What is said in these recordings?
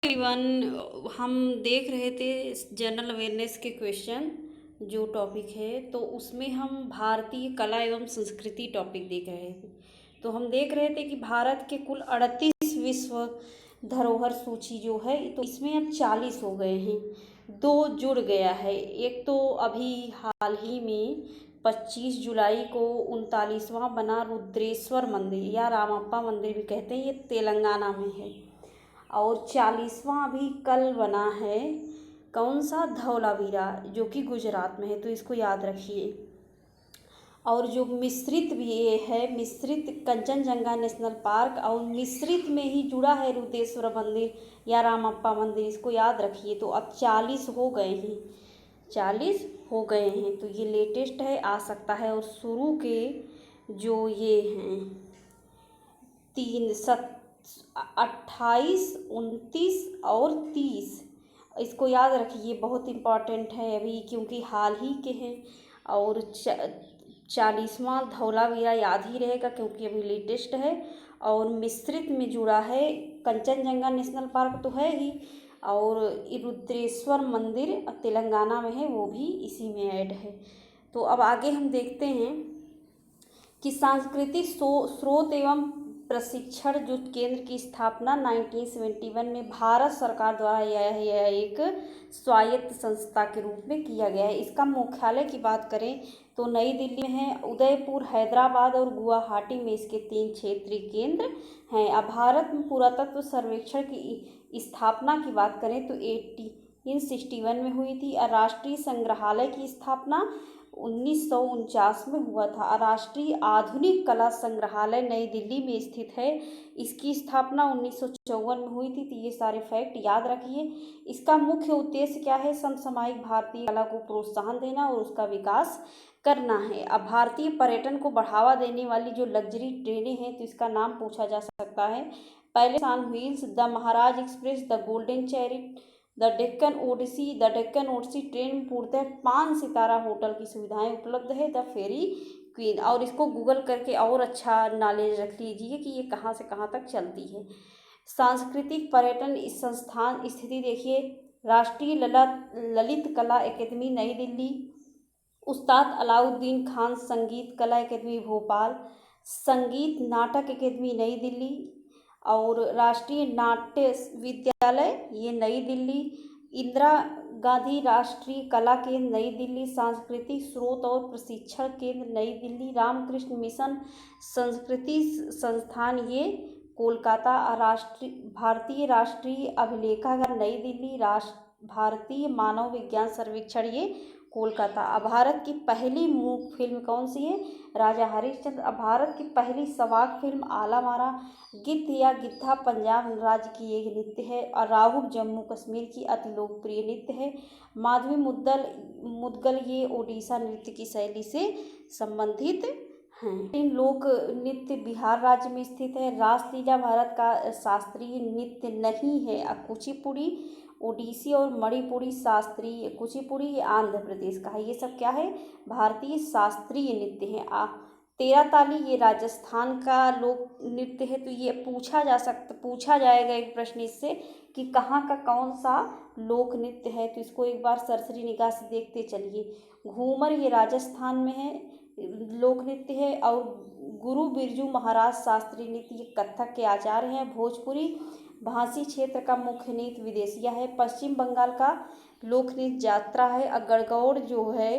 Everyone, हम देख रहे थे जनरल अवेयरनेस के क्वेश्चन जो टॉपिक है, तो उसमें हम भारतीय कला एवं संस्कृति टॉपिक देख रहे थे। तो हम देख रहे थे कि भारत के कुल 38 विश्व धरोहर सूची जो है, तो इसमें अब 40 हो गए हैं, 2 जुड़ गया है। एक तो अभी हाल ही में 25 जुलाई को 39वां बना रुद्रेश्वर मंदिर या रामप्पा मंदिर भी कहते हैं, ये तेलंगाना में है। और 40वां अभी कल बना है, कौन सा, धौलावीरा, जो कि गुजरात में है, तो इसको याद रखिए। और जो मिश्रित भी ये है, मिश्रित कंचनजंगा नेशनल पार्क, और मिश्रित में ही जुड़ा है रुद्रेश्वर मंदिर या रामप्पा मंदिर, इसको याद रखिए। तो अब 40 हो गए हैं, 40 हो गए हैं, तो ये लेटेस्ट है, आ सकता है। और शुरू के जो ये हैं 28, 29 और 30, इसको याद रखिए, बहुत इम्पॉर्टेंट है अभी, क्योंकि हाल ही के हैं। और 40वां धौलावीरा याद ही रहेगा, क्योंकि अभी लेटेस्ट है। और मिश्रित में जुड़ा है, कंचनजंगा नेशनल पार्क तो है ही, और रुद्रेश्वर मंदिर तेलंगाना में है, वो भी इसी में ऐड है। तो अब आगे हम देखते हैं कि सांस्कृतिक स्रोत एवं प्रशिक्षण जो केंद्र की स्थापना 1971 में भारत सरकार द्वारा यह एक स्वायत्त संस्था के रूप में किया गया है। इसका मुख्यालय की बात करें तो नई दिल्ली में है, उदयपुर, हैदराबाद और गुवाहाटी में इसके 3 क्षेत्रीय केंद्र हैं। अब भारत में पुरातत्व सर्वेक्षण की स्थापना की बात करें तो 1861 में हुई थी। और राष्ट्रीय संग्रहालय की स्थापना 1949 में हुआ था। राष्ट्रीय आधुनिक कला संग्रहालय नई दिल्ली में स्थित है, इसकी स्थापना 1954 में हुई थी। तो ये सारे फैक्ट याद रखिए। इसका मुख्य उद्देश्य क्या है, समसामयिक भारतीय कला को प्रोत्साहन देना और उसका विकास करना है। अब भारतीय पर्यटन को बढ़ावा देने वाली जो लग्जरी ट्रेनें हैं, तो इसका नाम पूछा जा सकता है। पहले सान wheels, the Maharaj express, the golden chariot, the Deccan odyssey train में पूर्णतः 5 सितारा होटल की सुविधाएं उपलब्ध है। द फेरी क्वीन, और इसको गूगल करके और अच्छा नॉलेज रख लीजिए कि ये कहाँ से कहाँ तक चलती है। सांस्कृतिक पर्यटन इस संस्थान स्थिति देखिए, राष्ट्रीय ललित कला अकेदमी नई दिल्ली, उस्ताद अलाउद्दीन खान संगीत कला अकेदमी भोपाल, संगीत नाटक अकेदमी नई दिल्ली, और राष्ट्रीय नाट्य विद्यालय ये नई दिल्ली, इंदिरा गांधी राष्ट्रीय कला केंद्र नई दिल्ली, सांस्कृतिक स्रोत और प्रशिक्षण केंद्र नई दिल्ली, रामकृष्ण मिशन संस्कृति संस्थान ये कोलकाता, भारतीय राष्ट्रीय अभिलेखागार नई दिल्ली, भारतीय मानव विज्ञान सर्वेक्षण ये कोलकाता। अब भारत की पहली मूक फिल्म कौन सी है, राजा हरिश्चंद्र। अब भारत की पहली सवाक फिल्म आला मारा, गिद्ध या गिद्धा पंजाब राज्य की एक नृत्य है, और राहुल जम्मू कश्मीर की अति लोकप्रिय नृत्य है। माधवी मुद्गल ये ओडिशा नृत्य की शैली से संबंधित हैं। इन लोक नृत्य बिहार राज्य में स्थित है। रासलीला भारत का शास्त्रीय नृत्य नहीं है। कुचिपुड़ी ओडिसी और मणिपुरी शास्त्रीय, कुचिपुड़ी आंध्र प्रदेश का है। ये सब क्या है, भारतीय शास्त्रीय नृत्य है। तेरा ताली ये राजस्थान का लोक नृत्य है। तो ये पूछा जाएगा एक प्रश्न इससे कि कहाँ का कौन सा लोक नृत्य है, तो इसको एक बार सरसरी निगाह से देखते चलिए। घूमर ये राजस्थान में है, लोक नृत्य है। और गुरु बिरजू महाराज शास्त्रीय नृत्य ये कथक के आचार्य हैं। भोजपुरी भांसी क्षेत्र का मुख्य नृत्य विदेशिया है। पश्चिम बंगाल का लोक नृत्य जात्रा है। गणगौर जो है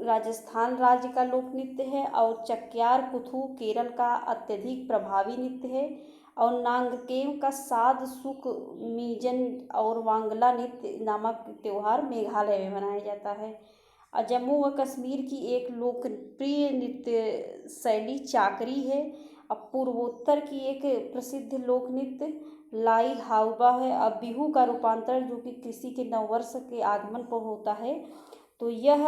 राजस्थान राज्य का लोक नृत्य है। और चक्यार कुथु केरल का अत्यधिक प्रभावी नृत्य है। और नांगकेम का साध सुक मीजन और वांगला नृत्य नामक त्यौहार मेघालय में मनाया जाता है। जम्मू व कश्मीर की एक लोकप्रिय नृत्य शैली चाकरी है। अब पूर्वोत्तर की एक प्रसिद्ध लोक नृत्य लाई हाउबा है। अब बिहू का रूपांतर जो कि कृषि के नववर्ष के आगमन पर होता है, तो यह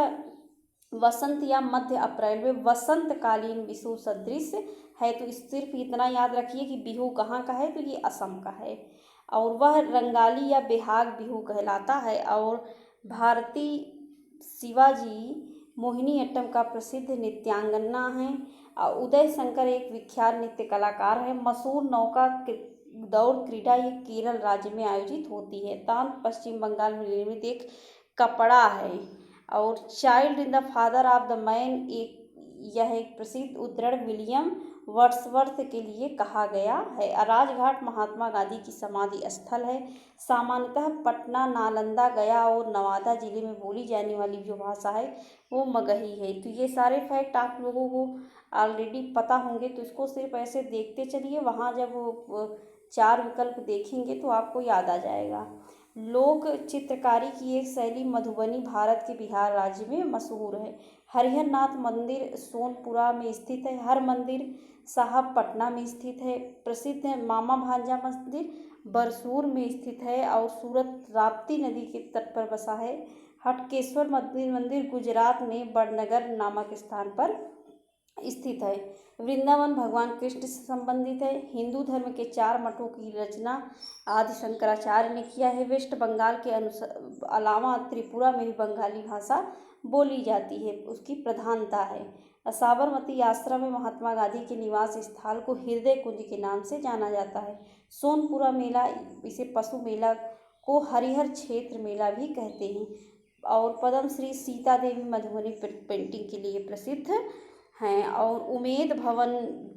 वसंत या मध्य अप्रैल में वसंतकालीन विषु सदृश है। तो सिर्फ इतना याद रखिए कि बिहू कहाँ का है, तो ये असम का है, और वह रंगाली या बिहाग बिहू कहलाता है। और भारतीय शिवाजी मोहिनीअट्टम का प्रसिद्ध नृत्यांगना है। उदय शंकर एक विख्यात नृत्य कलाकार है। मशहूर दौड़ क्रीड़ा ये केरल राज्य में आयोजित होती है। तांत पश्चिम बंगाल में निर्मित एक कपड़ा है। और child in the father of the man यह एक प्रसिद्ध उद्धरण विलियम वर्ड्सवर्थ के लिए कहा गया है। राजघाट महात्मा गांधी की समाधि स्थल है। सामान्यतः पटना, नालंदा, गया और नवादा जिले में बोली जाने वाली जो भाषा है वो मगही है। तो ये सारे फैक्ट आप लोगों को ऑलरेडी पता होंगे, तो इसको सिर्फ ऐसे देखते चलिए, वहाँ जब वो 4 विकल्प देखेंगे तो आपको याद आ जाएगा। लोक चित्रकारी की एक शैली मधुबनी भारत के बिहार राज्य में मशहूर है। हरिहर नाथ मंदिर सोनपुरा में स्थित है। हर मंदिर साहब पटना में स्थित है। प्रसिद्ध मामा भांजा मंदिर बरसूर में स्थित है और सूरत राप्ती नदी के तट पर बसा है। हटकेश्वर मंदिर गुजरात में बड़नगर नामक स्थान पर स्थित है। वृंदावन भगवान कृष्ण से संबंधित है। हिंदू धर्म के 4 मठों की रचना आदि शंकराचार्य ने किया है। वेस्ट बंगाल के अलावा त्रिपुरा में भी बंगाली भाषा बोली जाती है, उसकी प्रधानता है। साबरमती आश्रम में महात्मा गांधी के निवास स्थल को हृदय कुंज के नाम से जाना जाता है। सोनपुरा मेला, इसे पशु मेला को हरिहर क्षेत्र मेला भी कहते हैं। और पद्मश्री सीता देवी मधुबनी पेंटिंग के लिए प्रसिद्ध हैं। और उमेद भवन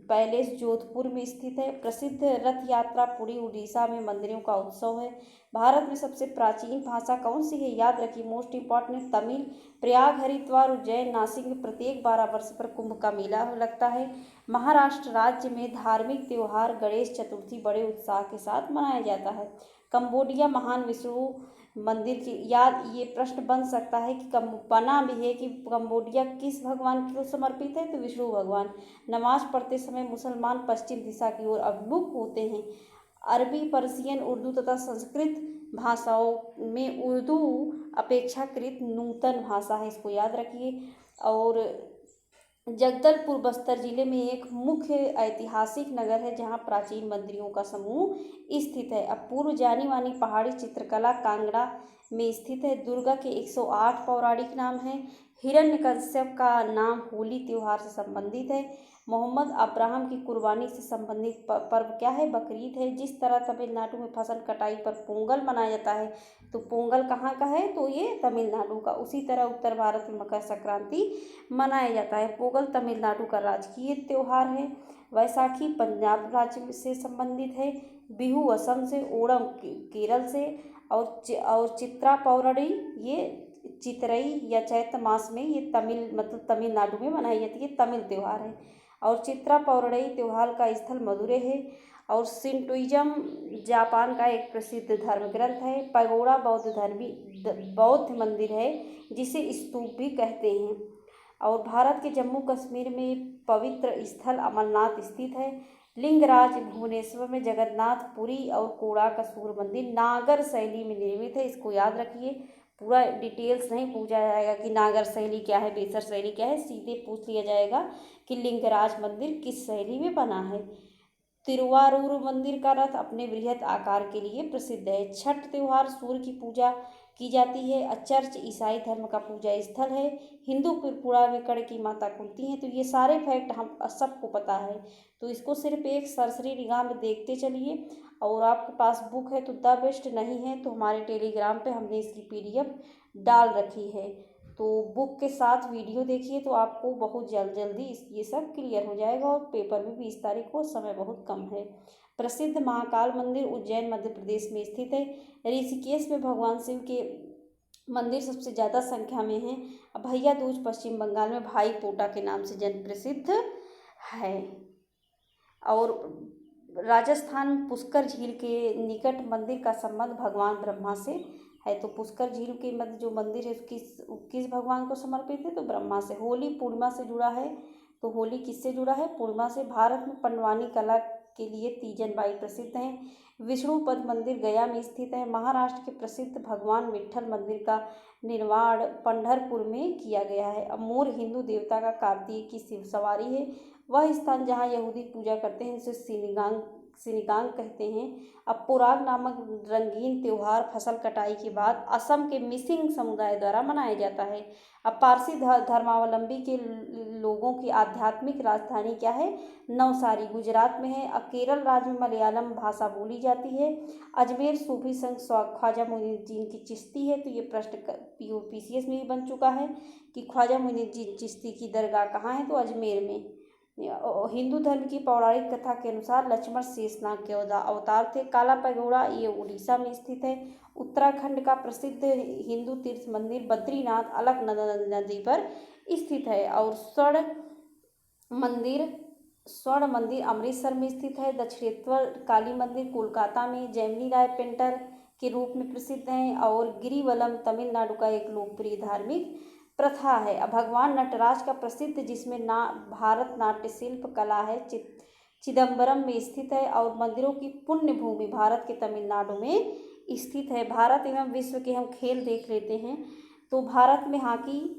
पैलेस जोधपुर में स्थित है। प्रसिद्ध रथ यात्रा पुरी उड़ीसा में मंदिरों का उत्सव है। भारत में सबसे प्राचीन भाषा कौन सी है? याद रखिए, मोस्ट इम्पॉर्टेंट तमिल। प्रयाग, हरिद्वार, उज्जैन, नासिक में प्रत्येक 12 वर्ष पर कुंभ का मेला लगता है। महाराष्ट्र राज्य में धार्मिक त्यौहार गणेश चतुर्थी बड़े उत्साह के साथ मनाया जाता है। कंबोडिया महान विष्णु मंदिर की ये प्रश्न बन सकता है कि बना भी है कि कंबोडिया किस भगवान को समर्पित है, तो विष्णु भगवान। नमाज पढ़ते समय मुसलमान पश्चिम दिशा की ओर अभिमुख होते हैं। अरबी, पर्शियन, उर्दू तथा संस्कृत भाषाओं में उर्दू अपेक्षाकृत नूतन भाषा है, इसको याद रखिए। और जगदलपुर बस्तर जिले में एक मुख्य ऐतिहासिक नगर है जहां प्राचीन मंदिरों का समूह स्थित है। अब पूर्व जानी मानी पहाड़ी चित्रकला कांगड़ा में स्थित है। दुर्गा के 108 पौराणिक नाम हैं। हिरण्यकश्यप का नाम होली त्योहार से संबंधित है। मोहम्मद अब्राहम की कुर्बानी से संबंधित पर्व क्या है? बकरीद है। जिस तरह तमिलनाडु में फसल कटाई पर पोंगल मनाया जाता है, तो पोंगल कहाँ का है? तो ये तमिलनाडु का। उसी तरह उत्तर भारत में मकर संक्रांति मनाया जाता है। पोंगल तमिलनाडु का राजकीय त्यौहार है। वैसाखी पंजाब राज्य से संबंधित है। बिहू असम से, ओणम केरल से, और चित्रा पौरड़ी ये चितरई या चैत्र मास में ये तमिलनाडु में मनाई जाती है, तमिल त्यौहार है। और चित्रा पौरड़ई त्यौहार का स्थल मदुरै है। और शिंटोइज्म जापान का एक प्रसिद्ध धर्म ग्रंथ है। पैगोडा बौद्ध मंदिर है जिसे स्तूप भी कहते हैं। और भारत के जम्मू कश्मीर में पवित्र स्थल अमरनाथ स्थित है। लिंगराज भुवनेश्वर में, जगन्नाथ पुरी और कोड़ाकसूर मंदिर नागर शैली में निर्मित है, इसको याद रखिए। पूरा डिटेल्स नहीं पूछा जाएगा कि नागर शैली क्या है, बेसर शैली क्या है, सीधे पूछ लिया जाएगा कि लिंगराज मंदिर किस शैली में बना है। तिरुवारूर मंदिर का रथ अपने बृहद आकार के लिए प्रसिद्ध है। छठ त्योहार सूर्य की पूजा की जाती है। चर्च ईसाई धर्म का पूजा स्थल है। हिंदू पुराण में कड़ की माता कुंती हैं। तो ये सारे फैक्ट हम सबको पता है, तो इसको सिर्फ एक सरसरी निगाह में देखते चलिए। और आपके पास बुक है तो द बेस्ट, नहीं है तो हमारे टेलीग्राम पे हमने इसकी PDF डाल रखी है, तो बुक के साथ वीडियो देखिए तो आपको बहुत जल्दी ये सब क्लियर हो जाएगा। और पेपर में 20 तारीख को, समय बहुत कम है। प्रसिद्ध महाकाल मंदिर उज्जैन मध्य प्रदेश में स्थित है। ऋषिकेश में भगवान शिव के मंदिर सबसे ज़्यादा संख्या में हैं। भैया दूज पश्चिम बंगाल में भाई पोटा के नाम से जन प्रसिद्ध है। और राजस्थान पुष्कर झील के निकट मंदिर का संबंध भगवान ब्रह्मा से है। तो पुष्कर झील के मध्य जो मंदिर है किस भगवान को समर्पित है? तो ब्रह्मा से। होली पूर्णिमा से जुड़ा है, तो होली किससे जुड़ा है? पूर्णिमा से। भारत में पंडवानी कला के लिए तीजन बाई प्रसिद्ध हैं। विष्णुपद मंदिर गया में स्थित है। महाराष्ट्र के प्रसिद्ध भगवान विट्ठल मंदिर का निर्माण पंढरपुर में किया गया है। अमोर हिंदू देवता का कार्तिक की शिव सवारी है। वह स्थान जहाँ यहूदी पूजा करते हैं उसे सिनिकांग कहते हैं। अब पोराग नामक रंगीन त्यौहार फसल कटाई के बाद असम के मिसिंग समुदाय द्वारा मनाया जाता है। अब पारसी धर्मावलंबी के लोगों की आध्यात्मिक राजधानी क्या है? नवसारी गुजरात में है। अब केरल राज्य में मलयालम भाषा बोली जाती है। अजमेर सूफी संघ ख्वाजा मोइनुद्दीन की चिश्ती है। तो ये प्रश्न POPCS में भी बन चुका है कि ख्वाजा मोइनुद्दीन चिश्ती की दरगाह कहाँ है? तो अजमेर में। हिंदू धर्म की पौराणिक कथा के अनुसार लक्ष्मण शेषनाग के अवतार थे। काला पैगोड़ा ये उड़ीसा में स्थित है। उत्तराखंड का प्रसिद्ध हिंदू तीर्थ मंदिर बद्रीनाथ अलकनंदा नदी पर स्थित है। और स्वर्ण मंदिर अमृतसर में स्थित है। दक्षिणेश्वर काली मंदिर कोलकाता में जैमिनी राय पेंटर के रूप में प्रसिद्ध हैं। और गिरिवलम तमिलनाडु का एक लोकप्रिय धार्मिक प्रथा है। अब भगवान नटराज का प्रसिद्ध जिसमें भारत नाट्य शिल्प कला है चिदम्बरम में स्थित है। और मंदिरों की पुण्य भूमि भारत के तमिलनाडु में स्थित है। भारत एवं विश्व के हम खेल देख लेते हैं। तो भारत में हॉकी,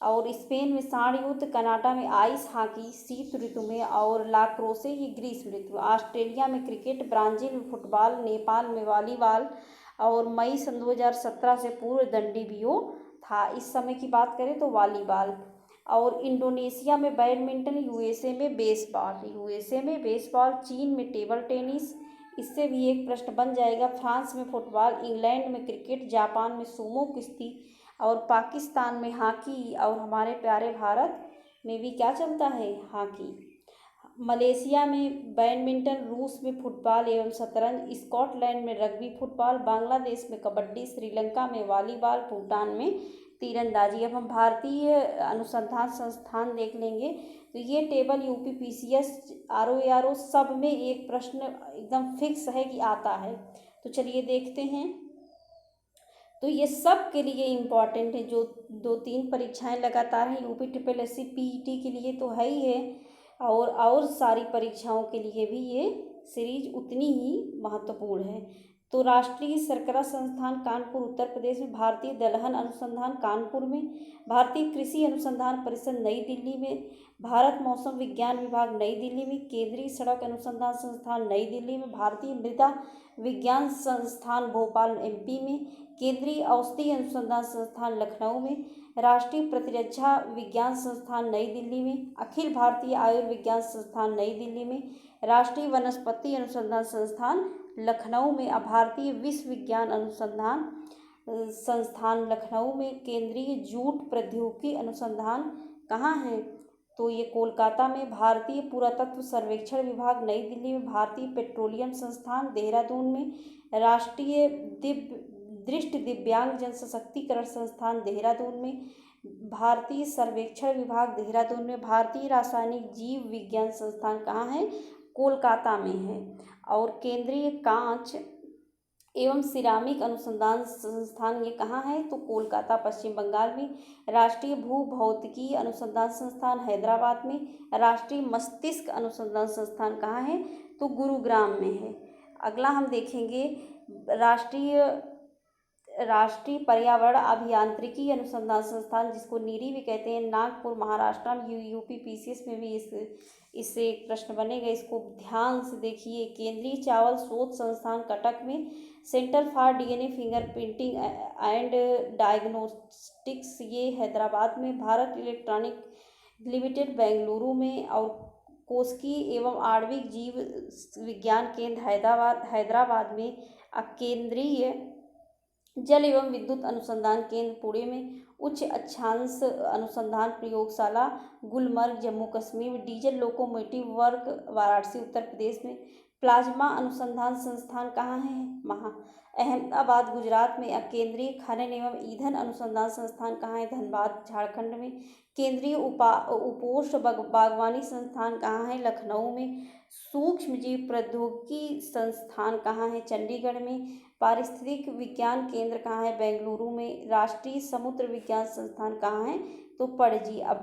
और स्पेन में सांड युद्ध, कनाडा में आइस हॉकी शीत ऋतु में, और लाक्रोसे ये ग्रीष्म ऋतु, ऑस्ट्रेलिया में क्रिकेट, ब्राज़ील में फुटबॉल, नेपाल में वॉलीबॉल, और मई सन 2017 से पूर्व दंडी बियो था। इस समय की बात करें तो वॉलीबॉल। और इंडोनेशिया में बैडमिंटन, यूएसए में बेसबॉल, चीन में टेबल टेनिस, इससे भी एक प्रश्न बन जाएगा। फ्रांस में फुटबॉल, इंग्लैंड में क्रिकेट, जापान में सूमो कुश्ती, और पाकिस्तान में हॉकी, और हमारे प्यारे भारत में भी क्या चलता है? हॉकी। मलेशिया में बैडमिंटन, रूस में फुटबॉल एवं शतरंज, स्कॉटलैंड में रग्बी फुटबॉल, बांग्लादेश में कबड्डी, श्रीलंका में वॉलीबॉल, भूटान में तीरंदाजी। अब हम भारतीय अनुसंधान संस्थान देख लेंगे। तो ये टेबल UPPCS ROARO सब में एक प्रश्न एकदम फिक्स है कि आता है। तो चलिए देखते हैं। तो ये सब के लिए इम्पॉर्टेंट है। जो 2-3 परीक्षाएं लगातार हैं UPSSC PET के लिए तो है ही है, और सारी परीक्षाओं के लिए भी ये सीरीज उतनी ही महत्वपूर्ण है। तो राष्ट्रीय शर्करा संस्थान कानपुर उत्तर प्रदेश में, भारतीय दलहन अनुसंधान कानपुर में, भारतीय कृषि अनुसंधान परिषद नई दिल्ली में, भारत मौसम विज्ञान विभाग नई दिल्ली में, केंद्रीय सड़क अनुसंधान संस्थान नई दिल्ली में, भारतीय मृदा विज्ञान संस्थान भोपाल MP में, केंद्रीय औषधि अनुसंधान संस्थान लखनऊ में, राष्ट्रीय प्रतिरक्षा विज्ञान संस्थान नई दिल्ली में, अखिल भारतीय आयुर्विज्ञान संस्थान नई दिल्ली में, राष्ट्रीय वनस्पति अनुसंधान संस्थान लखनऊ में, भारतीय विश्व विज्ञान अनुसंधान संस्थान लखनऊ में, केंद्रीय जूट प्रौद्योगिकी अनुसंधान कहाँ है? तो ये कोलकाता में, भारतीय पुरातत्व सर्वेक्षण विभाग नई दिल्ली में, भारतीय पेट्रोलियम संस्थान देहरादून में, राष्ट्रीय दृष्टि दिव्यांग जन सशक्तिकरण संस्थान देहरादून में, भारतीय सर्वेक्षण विभाग देहरादून में, भारतीय रासायनिक जीव विज्ञान संस्थान कहाँ है? कोलकाता में है। और केंद्रीय कांच एवं सिरामिक अनुसंधान संस्थान ये कहाँ है? तो कोलकाता पश्चिम बंगाल में, राष्ट्रीय भूभौतिकी अनुसंधान संस्थान हैदराबाद में, राष्ट्रीय मस्तिष्क अनुसंधान संस्थान कहाँ है? तो गुरुग्राम में है। अगला हम देखेंगे राष्ट्रीय पर्यावरण अभियांत्रिकी अनुसंधान संस्थान, जिसको नीरी भी कहते हैं, नागपुर महाराष्ट्र में। UPPCS में भी इससे एक प्रश्न बनेगा, इसको ध्यान से देखिए। केंद्रीय चावल शोध संस्थान कटक में, centre for DNA fingerprinting and diagnostics ये हैदराबाद में, भारत इलेक्ट्रॉनिक लिमिटेड बेंगलुरु में, और कोस्की एवं आणविक जीव विज्ञान केंद्र हैदराबाद में, केंद्रीय जल एवं विद्युत अनुसंधान केंद्र पुणे में, उच्च अक्षांश अनुसंधान प्रयोगशाला गुलमर्ग जम्मू कश्मीर में, diesel locomotive work Varanasi Uttar Pradesh में, प्लाज्मा अनुसंधान संस्थान कहाँ है? अहमदाबाद गुजरात में, केंद्रीय खनन एवं ईंधन अनुसंधान संस्थान कहाँ है? धनबाद झारखंड में, केंद्रीय उपोष्ण बागवानी संस्थान कहाँ है? लखनऊ में, सूक्ष्म जीव प्रौद्योगिकी संस्थान कहाँ है? चंडीगढ़ में, पारिस्थितिक विज्ञान केंद्र कहाँ है? बेंगलुरु में, राष्ट्रीय समुद्र विज्ञान संस्थान कहाँ है? तो पणजी। अब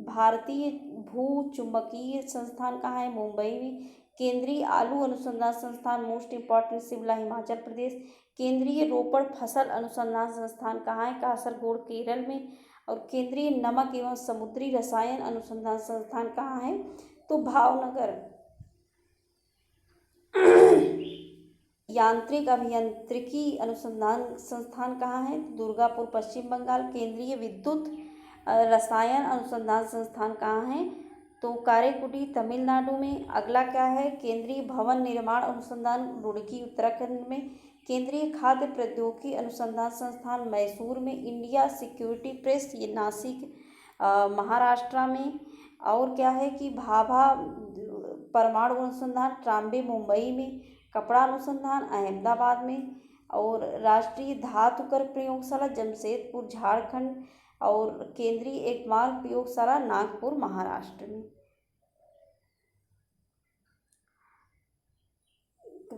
भारतीय भू चुंबकीय संस्थान कहाँ है? मुंबई में, केंद्रीय आलू अनुसंधान संस्थान मोस्ट इम्पॉर्टेंट शिमला हिमाचल प्रदेश, केंद्रीय रोपड़ फसल अनुसंधान संस्थान कहाँ है? कासरगोड केरल में, और केंद्रीय नमक एवं समुद्री रसायन अनुसंधान संस्थान कहाँ है? तो भावनगर। यांत्रिक अभियांत्रिकी अनुसंधान संस्थान कहाँ है? दुर्गापुर पश्चिम बंगाल। केंद्रीय विद्युत रसायन अनुसंधान संस्थान कहाँ है? तो कारेकुटी तमिलनाडु में। अगला क्या है? केंद्रीय भवन निर्माण अनुसंधान रुड़की उत्तराखंड में। केंद्रीय खाद्य प्रौद्योगिकी अनुसंधान संस्थान मैसूर में। इंडिया सिक्योरिटी प्रेस ये नासिक महाराष्ट्र में। और क्या है कि भाभा परमाणु अनुसंधान ट्राम्बे मुंबई में। कपड़ा अनुसंधान अहमदाबाद में। और राष्ट्रीय धातुकर प्रयोगशाला जमशेदपुर झारखंड। और केंद्रीय एकमाल प्रयोगशाला नागपुर महाराष्ट्र में।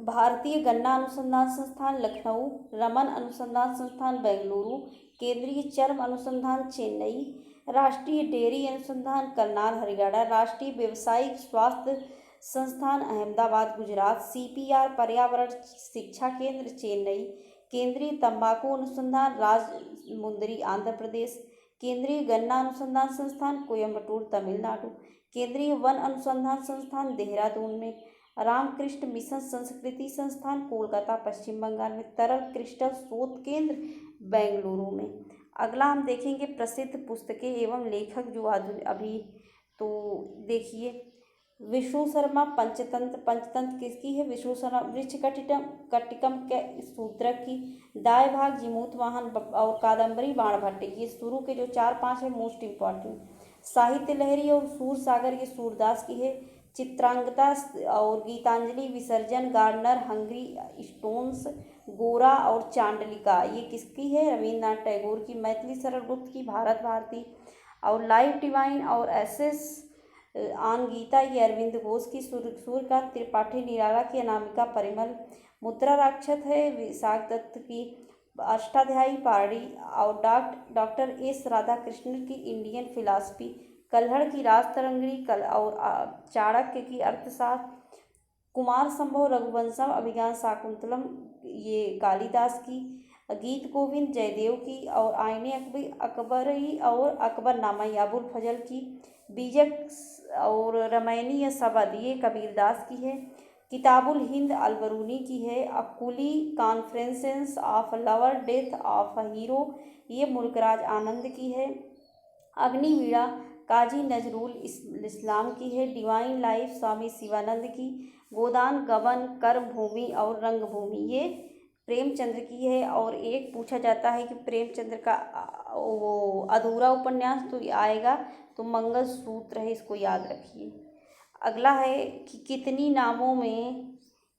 भारतीय गन्ना अनुसंधान संस्थान लखनऊ। रमन अनुसंधान संस्थान बेंगलुरु। केंद्रीय चर्म अनुसंधान चेन्नई। राष्ट्रीय डेयरी अनुसंधान करनाल हरियाणा। राष्ट्रीय व्यावसायिक स्वास्थ्य संस्थान अहमदाबाद गुजरात। CPR पर्यावरण शिक्षा केंद्र चेन्नई। केंद्रीय तंबाकू अनुसंधान राजमुंदरी आंध्र प्रदेश। केंद्रीय गन्ना अनुसंधान संस्थान कोयम्बटूर तमिलनाडु। केंद्रीय वन अनुसंधान संस्थान देहरादून में। रामकृष्ण मिशन संस्कृति संस्थान कोलकाता पश्चिम बंगाल में। तरल क्रिस्टल शोध केंद्र बेंगलुरु में। अगला हम देखेंगे प्रसिद्ध पुस्तकें एवं लेखक जो अभी तो देखिए विष्णु शर्मा पंचतंत्र किसकी है? विष्णु शर्मा। वृक्ष कटिकम के शूद्रक की। दाय भाग जीमूत वाहन और कादम्बरी बाणभट्ट ये शुरू के जो 4-5 है मोस्ट इम्पॉर्टेंट। साहित्य लहरी और सूर सागर ये सूरदास की है। चित्रांगदा और गीतांजलि विसर्जन गार्डनर हंगरी स्टोन्स गोरा और चांडलिका ये किसकी है? रविन्द्रनाथ टैगोर की। मैथिली सरल गुप्त की भारत भारती। और लाइफ डिवाइन और एसेस आन गीता ये अरविंद घोष की। सूर्यकांत त्रिपाठी निराला की। अनामिका परिमल। मुद्रा राक्षस है विशाख दत्त की। अष्टाध्यायी पारडी और डॉक्टर एस राधाकृष्णन की इंडियन फिलॉसफी। कल्हड़ की राज तरंगिणी और चाणक्य की अर्थशास्त्र। कुमार संभव रघुवंशम अभिज्ञान शाकुंतलम ये कालिदास की। गीत गोविंद जयदेव की। और आईने अकबरी और अकबरनामा अबुल फजल की। बीजक और रमैनी शबद ये कबीरदास की है। किताबुल हिंद अलबरूनी की है। Coolie confessions of lover death of hero ये मुल्कराज आनंद की है। अग्निवीणा काजी नजरुल इस्लाम की है। डिवाइन लाइफ स्वामी शिवानंद की। गोदान गबन कर्मभूमि और रंगभूमि ये प्रेमचंद्र की है। और एक पूछा जाता है कि प्रेमचंद्र का वो अधूरा उपन्यास तो आएगा तो मंगलसूत्र है, इसको याद रखिए। अगला है कि कितनी नामों में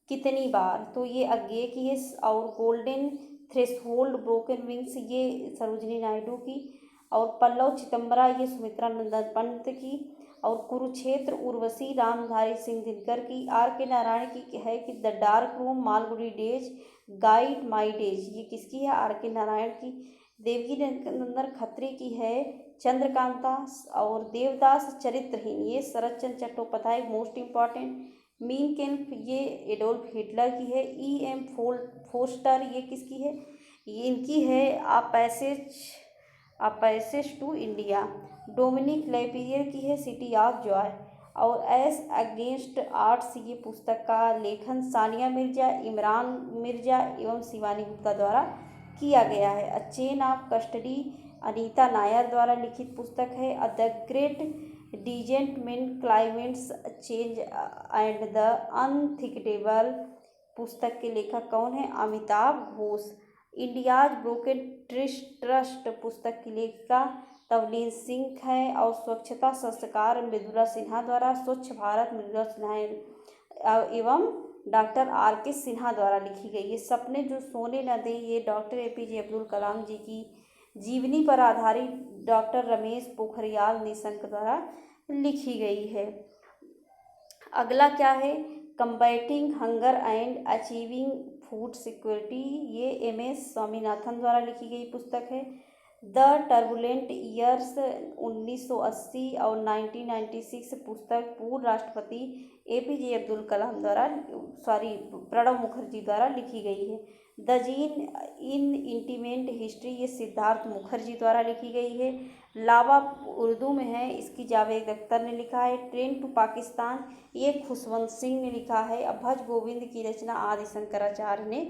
कितनी बार, तो ये अज्ञेय की है। और गोल्डन थ्रेशोल्ड ब्रोकन विंग्स ये सरोजिनी नायडू की। और पल्लव चिदम्बरा ये सुमित्रा नंदन पंत की। और कुरुक्षेत्र उर्वशी रामधारी सिंह दिनकर की। R.K. नारायण की है कि the dark room Malgudi days guide my days ये किसकी है? R.K. नारायण की। देवकी नंदन खत्री की है चंद्रकांता। और देवदास चरित्रहीन ये Sharad Chandra Chattopadhyay most important. Mein Kampf ये एडोल्फ हिटलर की है। E.M. फोस्टर ये किसकी है? ये इनकी है a passage to India. Dominique Lapierre की है सिटी ऑफ जॉय। और एस अगेंस्ट आर्ट्स ये पुस्तक का लेखन सानिया मिर्जा, इमरान मिर्जा एवं शिवानी गुप्ता द्वारा किया गया है। A chain of custody Anita Nair द्वारा लिखित पुस्तक है। The great derangement climates change and the unthinkable पुस्तक के लेखक कौन है? Amitabh Ghosh. India's broken trust पुस्तक की लेखिका तवलीन सिंह है। और स्वच्छता संस्कार मृदुला सिन्हा द्वारा। स्वच्छ भारत मृदुला सिन्हा एवं डॉक्टर R.K. सिन्हा द्वारा लिखी गई। ये सपने जो सोने न दे ये डॉक्टर APJ अब्दुल कलाम जी की जीवनी पर आधारित डॉक्टर रमेश पोखरियाल निशंक द्वारा लिखी गई है। अगला क्या है? Combating hunger and achieving food security ये MS स्वामीनाथन द्वारा लिखी गई पुस्तक है। द टर्बुलेंट ईयर्स 1980 और 1996 पुस्तक पूर्व राष्ट्रपति APJ अब्दुल कलाम द्वारा प्रणब मुखर्जी द्वारा लिखी गई है। The gene in intimate history ये सिद्धार्थ मुखर्जी द्वारा लिखी गई है। लावा उर्दू में है, इसकी जावेद अख्तर ने लिखा है। ट्रेन टू पाकिस्तान ये खुशवंत सिंह ने लिखा है। अब भज गोविंद की रचना आदि शंकराचार्य ने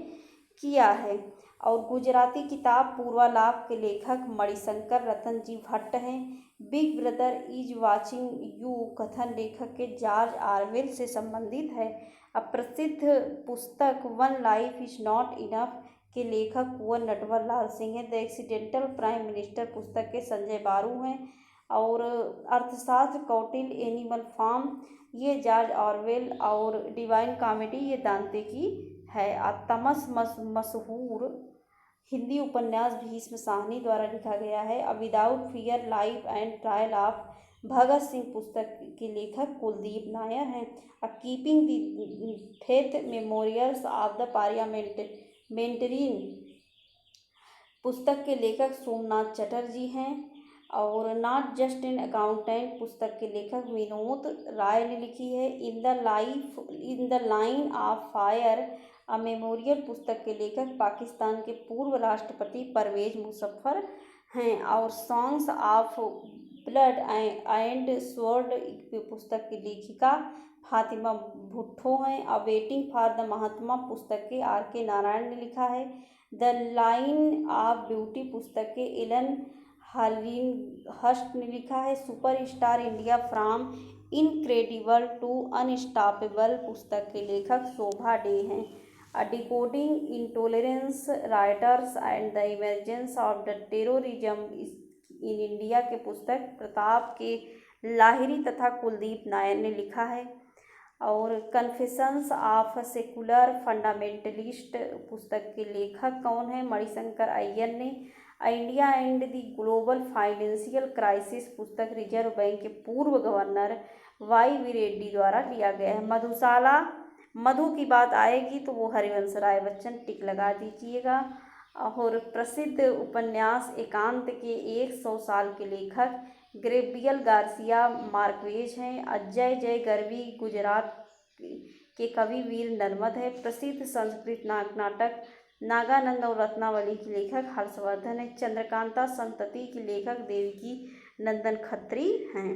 किया है। और गुजराती किताब पूर्वालाप के लेखक मणिशंकर रतन जी भट्ट हैं। Big brother is watching you कथन लेखक के जॉर्ज ऑरवेल से संबंधित है। अब प्रसिद्ध पुस्तक one life is not enough के लेखक कुंवर नटवर लाल सिंह हैं। द एक्सीडेंटल प्राइम मिनिस्टर पुस्तक के संजय बारू हैं। और अर्थशास्त्र कौटिल्य एनिमल फार्म ये जॉर्ज ऑरवेल। और डिवाइन कॉमेडी ये दांते की है। तमस मशहूर हिंदी उपन्यास भीष्म साहनी द्वारा लिखा गया है। A without fear life and trial of Bhagat Singh पुस्तक के लेखक कुलदीप नायर हैं। A keeping the faith memorials of the parliamentarian पुस्तक के लेखक सोमनाथ चटर्जी हैं। और नॉट जस्ट एन अकाउंटेंट पुस्तक के लेखक विनोद राय ने लिखी है। In the line of fire a memorial पुस्तक के लेखक पाकिस्तान के पूर्व राष्ट्रपति परवेज मुशर्रफ हैं। और songs of blood and sword पुस्तक की लेखिका फातिमा भुट्टो हैं। अ वेटिंग फॉर द महात्मा पुस्तक के R.K. नारायण ने लिखा है। द लाइन ऑफ ब्यूटी पुस्तक के एलन हस्ट ने लिखा है। Superstar India from incredible to unstoppable पुस्तक के लेखक शोभा डे हैं। Decoding intolerance writers and the emergence of the terrorism in India के पुस्तक प्रताप के लाहिरी तथा कुलदीप नायर ने लिखा है। और कन्फेशंस ऑफ सेकुलर फंडामेंटलिस्ट पुस्तक के लेखक कौन है? मणिशंकर अय्यर ने। India and the global financial crisis पुस्तक रिजर्व बैंक के पूर्व गवर्नर Y.V. रेड्डी द्वारा लिया गया है। मधुशाला मधु की बात आएगी तो वो हरिवंश राय बच्चन टिक लगा दीजिएगा। और प्रसिद्ध उपन्यास एकांत के 100 साल के लेखक गैब्रियल गार्सिया मार्क्वेज हैं। अजय जय गर्वी गुजरात के कवि वीर नर्मद है। प्रसिद्ध संस्कृत नाटक नागानंद और रत्नावली के लेखक हर्षवर्धन है। चंद्रकांता संतति की लेखक देवकी नंदन खत्री हैं।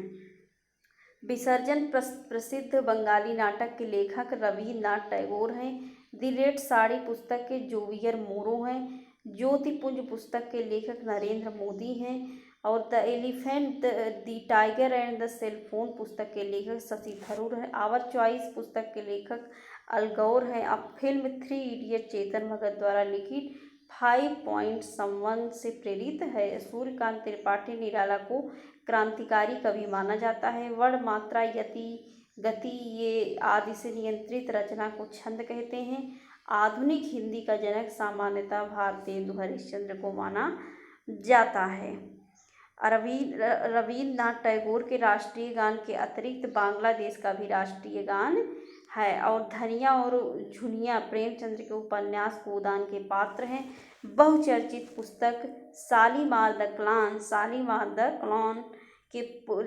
विसर्जन प्रसिद्ध बंगाली नाटक के लेखक रवीन्द्रनाथ टैगोर हैं। द रेड साड़ी पुस्तक के जोवियर मोरो हैं। ज्योतिपुंज पुस्तक के लेखक नरेंद्र मोदी हैं। और the elephant the tiger and the cellphone पुस्तक के लेखक शशि थरूर हैं। आवर चॉइस पुस्तक के लेखक अल गौर हैं। अब फिल्म 3 इडियट चेतन भगत द्वारा लिखित 5 पॉइंट समवन से प्रेरित है। सूर्यकांत त्रिपाठी निराला को क्रांतिकारी कवि माना जाता है। वर्ण मात्रा यति गति ये आदि से नियंत्रित रचना को छंद कहते हैं। आधुनिक हिंदी का जनक सामान्यतः भारतेंदु हरिश्चंद्र को माना जाता है। रवीन्द्रनाथ टैगोर के राष्ट्रीय गान के अतिरिक्त बांग्लादेश का भी राष्ट्रीय गान है। और धनिया और झुनिया प्रेमचंद्र के उपन्यास गोदान के पात्र हैं। बहुचर्चित पुस्तक शालीमार द क्लॉन के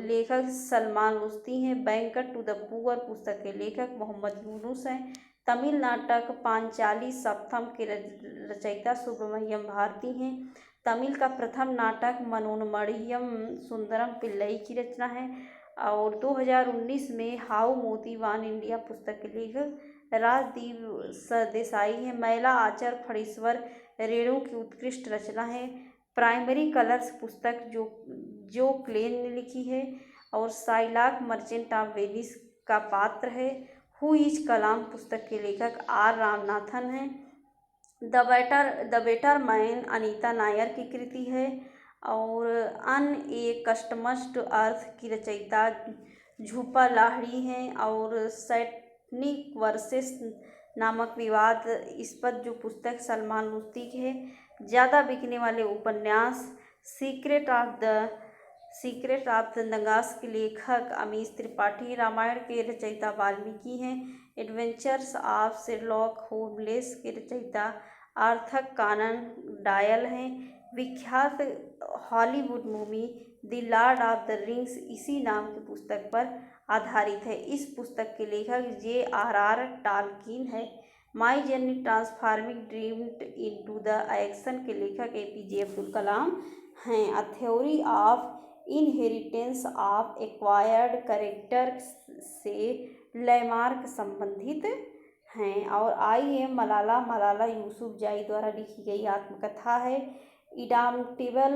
लेखक सलमान रुश्दी हैं। बैंकर टू द पुअर पुस्तक के लेखक मोहम्मद यूनुस हैं। तमिल नाटक पांचाली सप्तम के रचयिता सुब्रमण्यम भारती हैं। तमिल का प्रथम नाटक मनोन्मणीयम सुंदरम पिल्लई की रचना है। और 2019 में हाउ मोती वान इंडिया पुस्तक के लेखक राजदीप सरदेसाई हैं। मैला आचर फणीश्वर रेणु की उत्कृष्ट रचना है। प्राइमरी कलर्स पुस्तक जो क्लेन ने लिखी है। और साइलाक मर्चेंट ऑफ वेनिस का पात्र है। हु इज कलाम पुस्तक के लेखक R. रामनाथन हैं। The better man Anita Nair की कृति है। और अन ए कस्टम्स टू अर्थ की रचयिता झूपा लाहिड़ी हैं। और सैटनिक वर्सेस नामक विवाद इस्पत जो पुस्तक सलमान रुश्दी की है। ज़्यादा बिकने वाले उपन्यास सीक्रेट ऑफ द नगास के लेखक अमीश त्रिपाठी। रामायण के रचयिता वाल्मीकि हैं। एडवेंचर्स ऑफ शेरलॉक होम्स के रचयिता आर्थर कॉनन डॉयल हैं। विख्यात Hollywood movie the Lord of the rings इसी नाम की पुस्तक पर आधारित है। इस पुस्तक के लेखक J.R.R. टॉलकिन है। My journey transforming dreamed into the action के लेखक एपीजे अब्दुल कलाम हैं। A theory of inheritance of acquired character से लैमार्क संबंधित हैं। और आई एम मलाला मलाला यूसुफजई द्वारा लिखी गई आत्मकथा है। इडाम्प्टिबल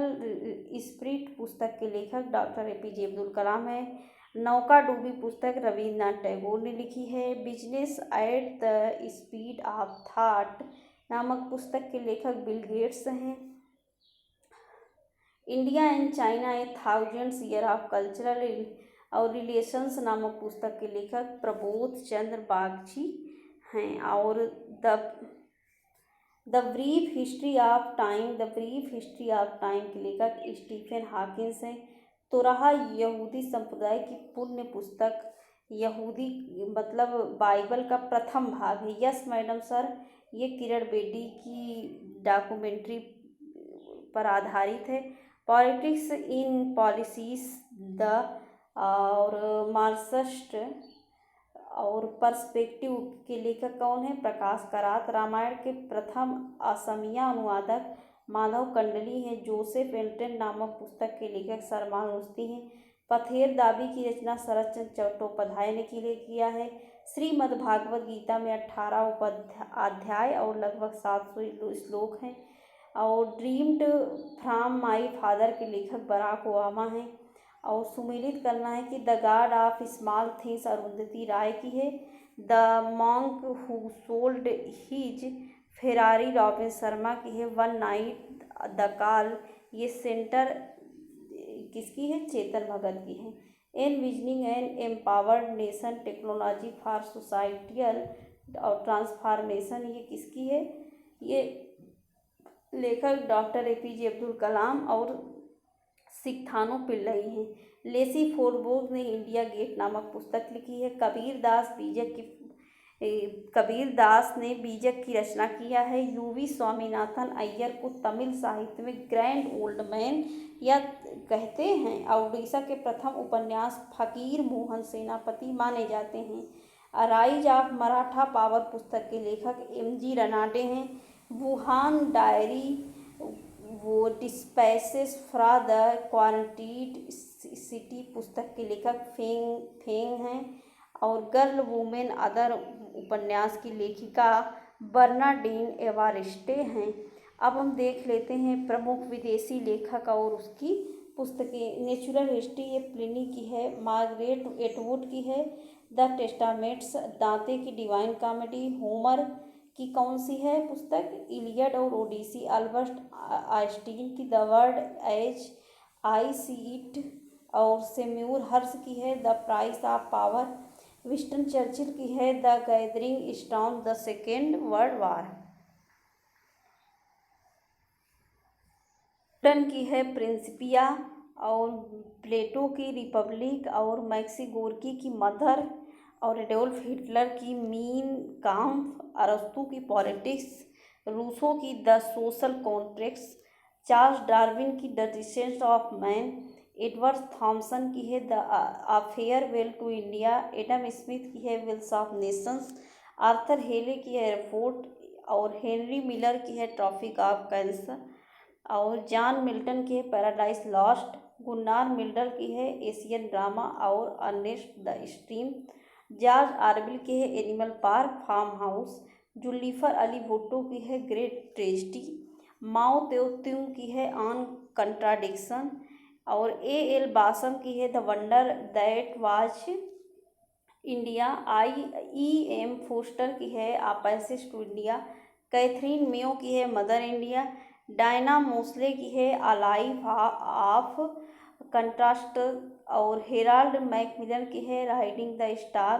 स्पिरिट पुस्तक के लेखक डॉक्टर एपीजे अब्दुल कलाम है। नौका डूबी पुस्तक रविन्द्रनाथ टैगोर ने लिखी है। Business at the speed of thought नामक पुस्तक के लेखक बिल गेट्स हैं। India and China A thousands year of cultural और रिलेशंस नामक पुस्तक के लेखक प्रबोध चंद्र बागची हैं। और the brief history of time के लेखक स्टीफन हॉकिंस हैं। तोराह यहूदी संप्रदाय की पुण्य पुस्तक यहूदी मतलब बाइबल का प्रथम भाग है। यस मैडम सर, ये किरण बेदी की डॉक्यूमेंट्री पर आधारित है। पॉलिटिक्स इन पॉलिसीज द और मार्क्सिस्ट और पर्सपेक्टिव के लेखक कौन है? प्रकाश करात। रामायण के प्रथम असमिया अनुवादक माधव कंडली हैं। जोसेफ एल्टन नामक पुस्तक के लेखक सलमान रुश्दी हैं। पथेर दाबी की रचना शरद चंद्र चट्टोपाध्याय ने किया है। श्रीमद् भागवत गीता में 18 अध्याय और लगभग 700 श्लोक हैं। और ड्रीम्ड फ्रॉम माई फादर के लेखक बराक ओबामा हैं। और सुमेलित करना है कि the god of small things Arundhati Roy की है। The monk who sold his Ferrari Robin Sharma की है। वन नाइट द कॉल ये सेंटर किसकी है? चेतन भगत की है। Envisioning an empowered nation technology for societal और ट्रांसफॉर्मेशन ये किसकी है? ये लेखक डॉक्टर एपीजे अब्दुल कलाम और सिक्थानो पिल्लई हैं। लेसी फोरबोग ने इंडिया गेट नामक पुस्तक लिखी है। कबीर दास ने बीजक की रचना किया है। यूवी स्वामीनाथन अय्यर को तमिल साहित्य में ग्रैंड ओल्ड मैन या कहते हैं। और उड़ीसा के प्रथम उपन्यास फकीर मोहन सेनापति माने जाते हैं। A rise of Maratha power पुस्तक के लेखक एमजी रनाडे हैं। वुहान डायरी वो डिस्पैचेस फ्रॉम द क्वारंटीन्ड सिटी पुस्तक के लेखक फेंग हैं। और गर्ल वुमेन अदर उपन्यास की लेखिका बर्नाडीन एवारिस्टे हैं। अब हम देख लेते हैं प्रमुख विदेशी लेखक और उसकी पुस्तकें। नेचुरल हिस्ट्री ये प्लिनी की है। मार्गरेट एटवुड की है। द टेस्टामेंट्स दांते की डिवाइन कॉमेडी। होमर की कौन सी है पुस्तक? इलियड और ओडिसी। अल्बर्ट आइंस्टीन की the world as I see it. और सेम्यूर हर्ष की है the price of power. Winston Churchill की है the gathering storm the second world war. Newton की है प्रिंसिपिया। और प्लेटो की रिपब्लिक। और मैक्सी गोर्की की मदर। और एडोल्फ हिटलर की मीन काम्फ। अरस्तु की पॉलिटिक्स। रूसो की the social contracts. Charles Darwin की the descent of man. Edward Thompson की है the farewell to India. Adam Smith की है विल्स ऑफ नेशंस। आर्थर हेले की है रिपोर्ट। और हेनरी मिलर की है ट्रॉपिक ऑफ कैंसर। और जॉन मिल्टन की है पैराडाइज लॉस्ट। गुन्नार मिल्डर की है एशियन ड्रामा और Ernest the stream. George Orwell की है animal park farm house. Zulfikar Ali Bhutto की है ग्रेट ट्रेजेडी। माओ त्से की है ऑन कंट्राडिक्शन। और एल बासम की है the wonder that was India. M Forster की है a passage to India. Katherine Mayo की है मदर इंडिया। डायना मोस्ले की है आ लाइफ ऑफ कंट्रास्ट। और हेराल्ड मैकमिलन की है riding the star.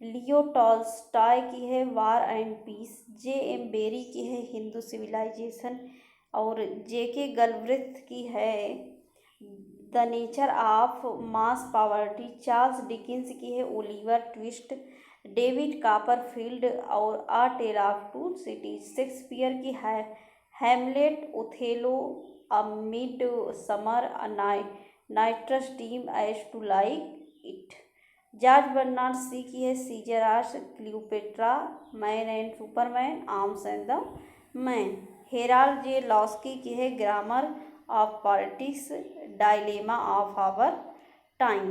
Leo Tolstoy की है war and peace. J M. Barrie की है हिंदू सिविलाइजेशन। और जे.के. गलब्रेथ की है the nature of mass poverty. Charles Dickens की है ओलिवर ट्विस्ट। डेविड कॉपरफील्ड और a tale of two cities. Shakespeare की है Hamlet. Othello. A midsummer. Night's dream as to like it. George Bernard Shaw की है Caesar arts, Cleopatra, man and superman, arms and the man. Harold J Laski की है grammar of politics, dilemma of our time.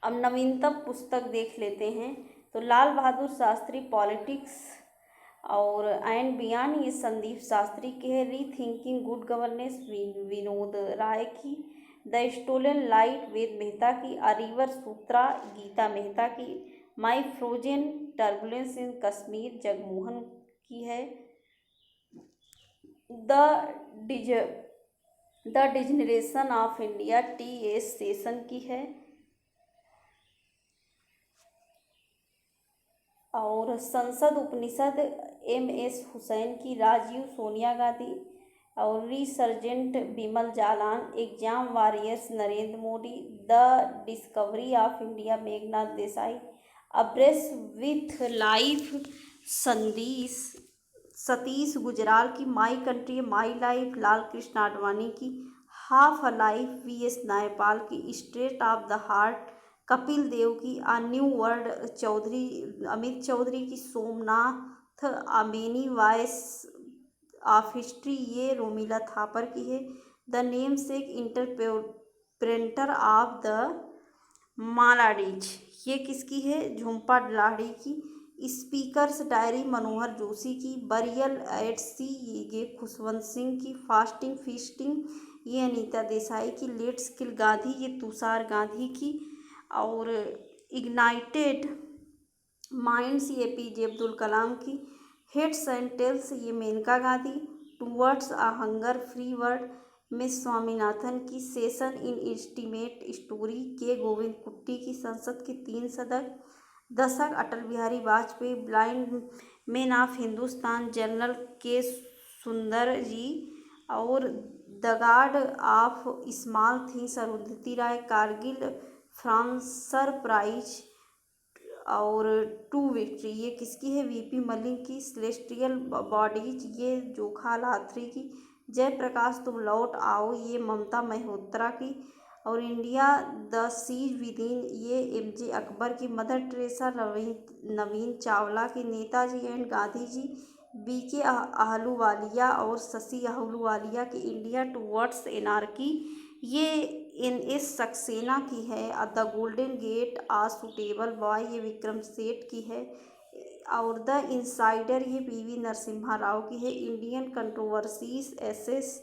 अब नवीनतम पुस्तक देख लेते हैं, तो लाल बहादुर शास्त्री पॉलिटिक्स और एंड बियॉन्ड, ये संदीप शास्त्री की है। Rethinking good governance, Vinod Rai की। The stolen light, Ved Mehta की। अ रिवर सूत्रा, गीता मेहता की। My frozen turbulence in Kashmir, Jagmohan की है। The degeneration of India, T.S.. Seshan की है। और संसद उपनिषद, एम.एस. हुसैन की। राजीव, सोनिया गांधी। और resurgent, Bimal Jalan. Exam warriors, Narendra Modi. The discovery of India, Meghnad Desai. A brush with life, Satish Gujral की। My country my life, Lal Krishna Advani की। Half a life, V S. Naipaul की। Straight of the heart, Kapil Dev की। A new world, Amit Chaudhuri की। Somnath, a many voice of history, ये रोमिला थापर की है। The namesake interpreter of the maladies, ये किसकी है? झुम्पा लाहिड़ी की। स्पीकर्स डायरी, मनोहर जोशी की। बरियल एट सी, ये खुशवंत सिंह की। फास्टिंग फीस्टिंग, ये अनीता देसाई की। लेट्स किल गांधी, ये तुषार गांधी की। और इग्नाइटेड माइंड्स, ये ए.पी.जे. अब्दुल कलाम की। हेड्स एंड टेल्स, ये Maneka Gandhi. Towards a hunger free world, miss Swaminathan की। सेशन इन इंस्टीमेट स्टोरी, के गोविंद कुट्टी की। संसद के 3 दशक, Atal Bihari Vajpayee. Blind man of Hindustan, general K Sundar ji. और the god of small things, Arundhati Roy. Kargil from surprise और टू विक्ट्री, ये किसकी है? वीपी मलिक की। सेलेस्टियल बॉडीज, ये जोखा लाथरी की। जयप्रकाश तुम लौट आओ, ये ममता मल्होत्रा की। और इंडिया द सीज विदिन, ये एमजे अकबर की। मदर टेरेसा, नवीन चावला की। नेताजी एंड गांधी जी, बीके अहलूवालिया और शशि अहलूवालिया की। इंडिया टूवर्ड्स एनार्की, ये एन.एस. सक्सेना की है। The golden gate, a suitable boy, ये विक्रम सेठ की है। और द इनसाइडर, ये पी.वी. नरसिम्हा राव की है। Indian controversies, essays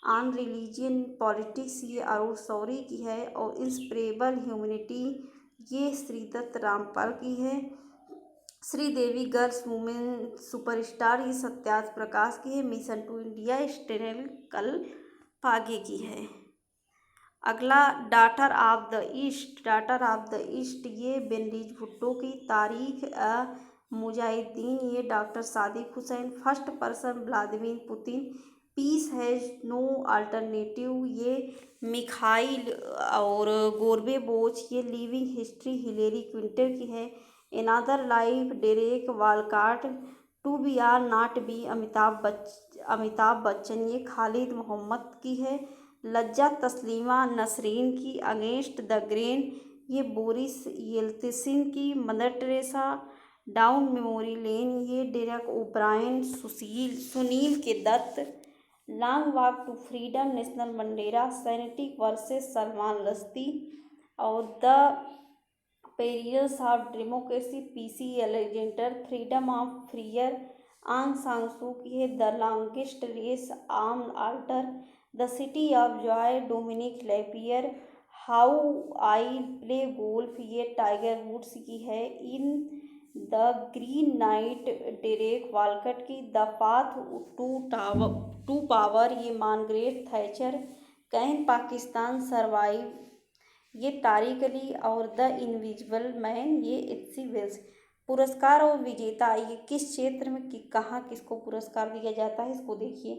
on religion politics, ये अरुण शौरी की है। और इंस्परेबल ह्यूमैनिटी, ये श्रीदत्त रामपाल की है। श्रीदेवी गर्ल्स वुमेन सुपरस्टार, ये सत्याज प्रकाश की है। मिशन टू इंडिया, स्टेनल कल पागे की है। अगला डाटर ऑफ द ईस्ट, ये बेनलीज भुट्टो की। तारीख मुजाहिदीन, ये doctor Sadiq Hussain. First person Vladimir Putin. Peace has no alternative, ये मिखाइल और गोर्बेबोच। ये लिविंग हिस्ट्री, हिलेरी क्लिंटन की है। Another life, Derek Walcott. To be or not be, Amitabh Bachchan, ये खालिद मोहम्मद की है। लज्जा तस्लीमा नसरीन की। अगेंस्ट द ग्रेन, ये बोरिस येल्त्सिन की। Mother Teresa, down memory lane, ये Derek O'Brien. Sunil K Dutt, long walk to freedom, Nelson Mandela. सेनेटिक verses Salman Rushdie. और the perils of democracy, P C. Alexander. Freedom of fear, Aung San Suu की है। The longest race, Arm Alter. The city of joy, Dominique Lapierre. How I play golf, ये Tiger Woods की है। In the green night, Derek Walcott की। The path to power, ये Margaret Thatcher. Can Pakistan survive, ये तारिक अली। और the invisible man, ये एच.सी. Wales. पुरस्कार और विजेता, ये किस क्षेत्र में कहाँ किसको पुरस्कार दिया जाता है, इसको देखिए।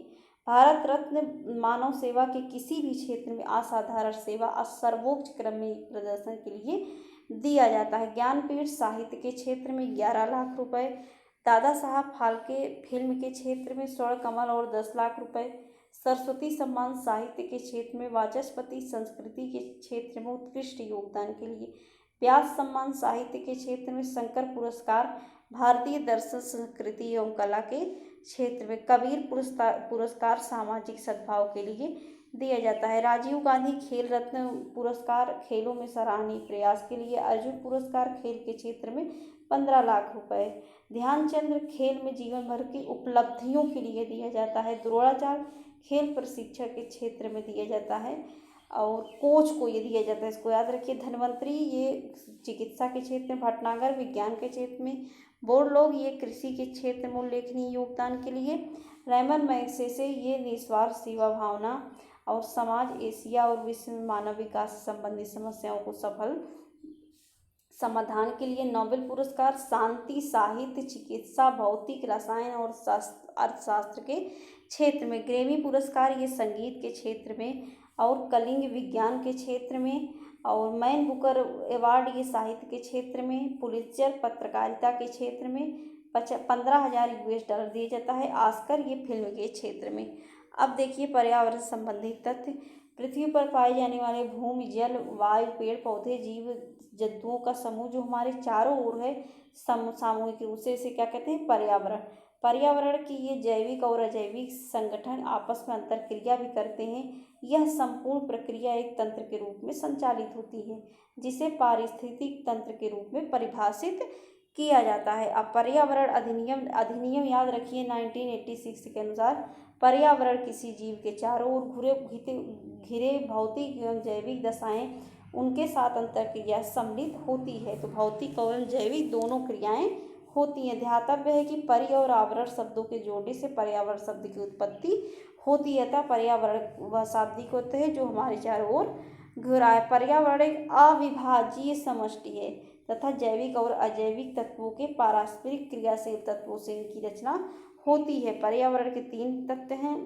भारत रत्न मानव सेवा के किसी भी क्षेत्र में असाधारण सेवा सर्वोच्च क्रम में प्रदर्शन के लिए दिया जाता है। ज्ञानपीठ साहित्य के क्षेत्र में 11 लाख रुपए। दादा साहब फाल्के फिल्म के क्षेत्र में स्वर्ण कमल और 10 लाख रुपए। सरस्वती सम्मान साहित्य के क्षेत्र में। वाचस्पति संस्कृति के क्षेत्र में उत्कृष्ट योगदान के लिए व्यास सम्मान साहित्य के क्षेत्र में, शंकर पुरस्कार भारतीय दर्शन संस्कृति एवं कला के क्षेत्र में, कबीर पुरस्कार सामाजिक सद्भाव के लिए दिया जाता है, राजीव गांधी खेल रत्न पुरस्कार खेलों में सराहनीय प्रयास के लिए, अर्जुन पुरस्कार खेल के क्षेत्र में 15 लाख रुपए, ध्यानचंद्र खेल में जीवन भर की उपलब्धियों के लिए दिया जाता है, द्रोणाचार्य खेल प्रशिक्षण के क्षेत्र में दिया जाता है, और कोच को ये दिया जाता है, इसको याद रखिए। धन्वंतरी ये चिकित्सा के क्षेत्र में, भटनागर विज्ञान के क्षेत्र में, बोरलोग ये कृषि के क्षेत्र में उल्लेखनीय योगदान के लिए, रैमन मैग्सेसे ये निस्वार्थ सेवा भावना और समाज, एशिया और विश्व में मानव विकास से संबंधित समस्याओं को सफल समाधान के लिए, नोबेल पुरस्कार शांति, साहित्य, चिकित्सा, भौतिक, रसायन और अर्थशास्त्र के क्षेत्र में, ग्रेमी पुरस्कार ये संगीत के क्षेत्र में और कलिंग विज्ञान के क्षेत्र में, और मैन बुकर अवार्ड ये साहित्य के क्षेत्र में, पुलित्जर पत्रकारिता के क्षेत्र में 15,000 US$ दिया जाता है, ऑस्कर ये फिल्म के क्षेत्र में। अब देखिए पर्यावरण संबंधित तथ्य। पृथ्वी पर पाए जाने वाले भूमि, जल, वायु, पेड़ पौधे, जीव जंतुओं का समूह जो हमारे चारों ओर है सामूहिक रूप से, इसे क्या कहते हैं? पर्यावरण। पर्यावरण की ये जैविक और अजैविक संगठन आपस में अंतर क्रिया भी करते हैं। यह संपूर्ण प्रक्रिया एक तंत्र के रूप में संचालित होती है जिसे पारिस्थितिक तंत्र के रूप में परिभाषित किया जाता है। अब पर्यावरण अधिनियम याद रखिए 1986 के अनुसार पर्यावरण किसी जीव के चारों ओर घिरे भौतिक एवं जैविक दशाएं उनके साथ अंतर क्रिया सम्मिलित होती है। तो भौतिक और जैविक दोनों क्रियाएं होती हैं। ध्यातव्य है कि परि और आवरण शब्दों के जोड़ने से पर्यावरण शब्द की उत्पत्ति होती है। अतः पर्यावरण वह शाब्दिक होते हैं जो हमारे चारों ओर घिरा है। पर्यावरण एक अविभाज्य समष्टि है तथा जैविक और अजैविक तत्वों के पारस्परिक क्रियाशील तत्वों से इनकी रचना होती है। पर्यावरण के 3 तत्व हैं।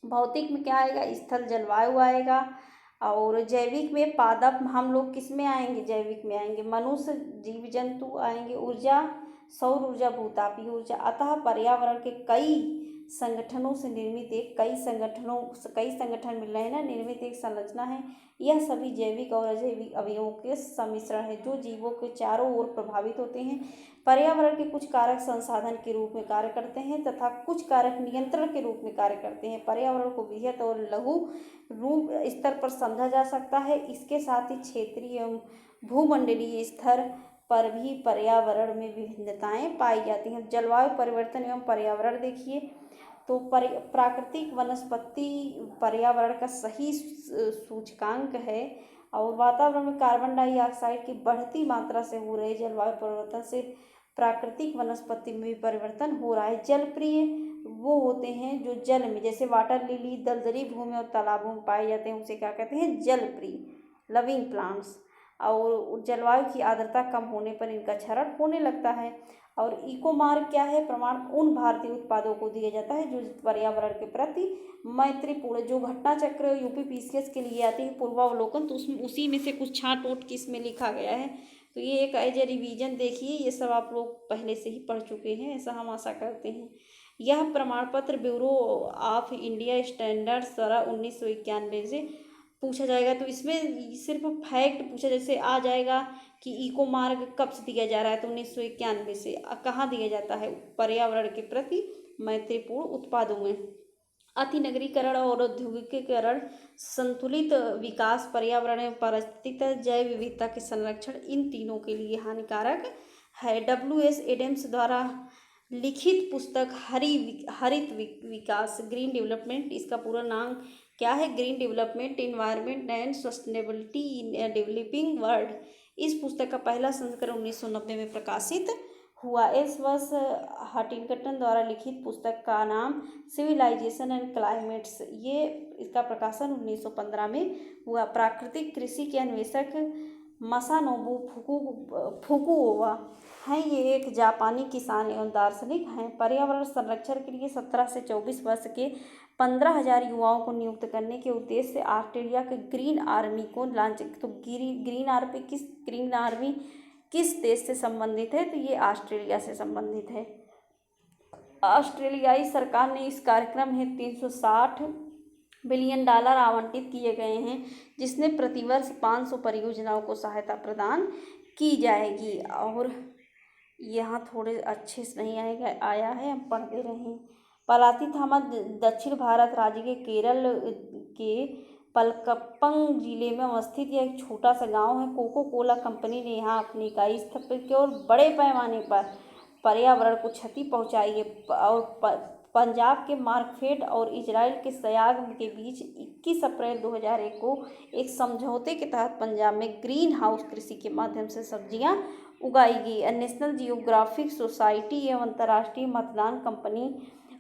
भौतिक में क्या आएगा? स्थल, जलवायु आएगा। और जैविक में पादप, हम लोग किस में आएंगे? जैविक में आएंगे। मनुष्य, जीव जंतु आएंगे। ऊर्जा, सौर ऊर्जा, भूतापीय ऊर्जा। अतः पर्यावरण के कई संगठनों से निर्मित कई संगठन मिल रहे हैं ना, निर्मित एक संरचना है। यह सभी जैविक और अजैविक अवयवों के सम्मिश्रण है जो जीवों के चारों ओर प्रभावित होते हैं। पर्यावरण के कुछ कारक संसाधन के रूप में कार्य करते हैं तथा कुछ कारक नियंत्रण के रूप में कार्य करते हैं। पर्यावरण को बृहत और लघु रूप स्तर पर समझा जा सकता है। इसके साथ ही क्षेत्रीय एवं भूमंडलीय स्तर पर भी पर्यावरण में विभिन्नताएं पाई जाती हैं। जलवायु परिवर्तन एवं पर्यावरण देखिए तो प्राकृतिक वनस्पति पर्यावरण का सही सूचकांक है। और वातावरण में कार्बन डाइऑक्साइड की बढ़ती मात्रा से हो रहे जलवायु परिवर्तन से प्राकृतिक वनस्पति में भी परिवर्तन हो रहा है। जलप्रिय वो होते हैं जो जल में, जैसे वाटर लिली दलदली भूमि और तालाबों में पाए जाते हैं, उसे क्या कहते हैं? जलप्रिय, लविंग प्लांट्स। और जलवायु की आर्द्रता कम होने पर इनका क्षरण होने लगता है। और इकोमार्क क्या है? प्रमाण उन भारतीय उत्पादों को दिया जाता है जो पर्यावरण के प्रति मैत्रीपूर्ण, जो घटना चक्र यूपीपीसीएस के लिए आती है पूर्वावलोकन, तो उसमें उसी में से कुछ छांट ओट के इसमें लिखा गया है। तो ये एक एज ए रिवीजन देखिए, ये सब आप लोग पहले से ही पढ़ चुके हैं, ऐसा हम आशा करते हैं। यह प्रमाण पत्र ब्यूरो ऑफ इंडिया स्टैंडर्ड्स द्वारा 1991 से पूछा जाएगा। तो इसमें सिर्फ फैक्ट पूछा, जैसे आ जाएगा कि इको मार्क कब से दिया जा रहा है, तो 1991 से। कहाँ दिया जाता है? पर्यावरण के प्रति मैत्रीपूर्ण उत्पादों में। अतिनगरीकरण और औद्योगिकीकरण, संतुलित विकास, पर्यावरण एवं पारिस्थितिक जैव विविधता के संरक्षण, इन तीनों के लिए हानिकारक है। W.S. एडम्स द्वारा लिखित पुस्तक हरित विकास, ग्रीन डेवलपमेंट, इसका पूरा नाम क्या है? Green development, environment and sustainability in developing world. इस पुस्तक का पहला संस्करण 1990 में प्रकाशित हुआ। इस वर्ष हंटिंगटन द्वारा लिखित पुस्तक का नाम सिविलाइजेशन एंड क्लाइमेट्स, ये इसका प्रकाशन 1915 में हुआ। प्राकृतिक कृषि के अन्वेषक मसानोबु फुकुओका हैं, ये एक जापानी किसान एवं दार्शनिक हैं। पर्यावरण संरक्षण के लिए 17 से 24 वर्ष के 15,000 युवाओं को नियुक्त करने के उद्देश्य से ऑस्ट्रेलिया के ग्रीन आर्मी को लॉन्च। तो ग्रीन आर्मी किस देश से संबंधित है? तो ये ऑस्ट्रेलिया से संबंधित है। ऑस्ट्रेलियाई सरकार ने इस कार्यक्रम में $360 बिलियन आवंटित किए गए हैं, जिसने प्रतिवर्ष 500 परियोजनाओं को सहायता प्रदान की जाएगी। और यहाँ थोड़े अच्छे से नहीं आया है, हम पढ़ दे रहे हैं। पलातीथामा दक्षिण भारत राज्य के केरल के पलक्कम जिले में अवस्थित यह एक छोटा सा गांव है। कोको कोला कंपनी ने यहाँ अपनी इकाई स्थापित की और बड़े पैमाने पर पर्यावरण को क्षति पहुंचाई है। और पंजाब के मार्कफेड और इजराइल के सयाग के बीच 21 अप्रैल 2001 को एक समझौते के तहत पंजाब में ग्रीन हाउस कृषि के माध्यम से सब्जियां उगाई गई। नेशनल जियोग्राफिक सोसाइटी एवं अंतर्राष्ट्रीय मतदान कंपनी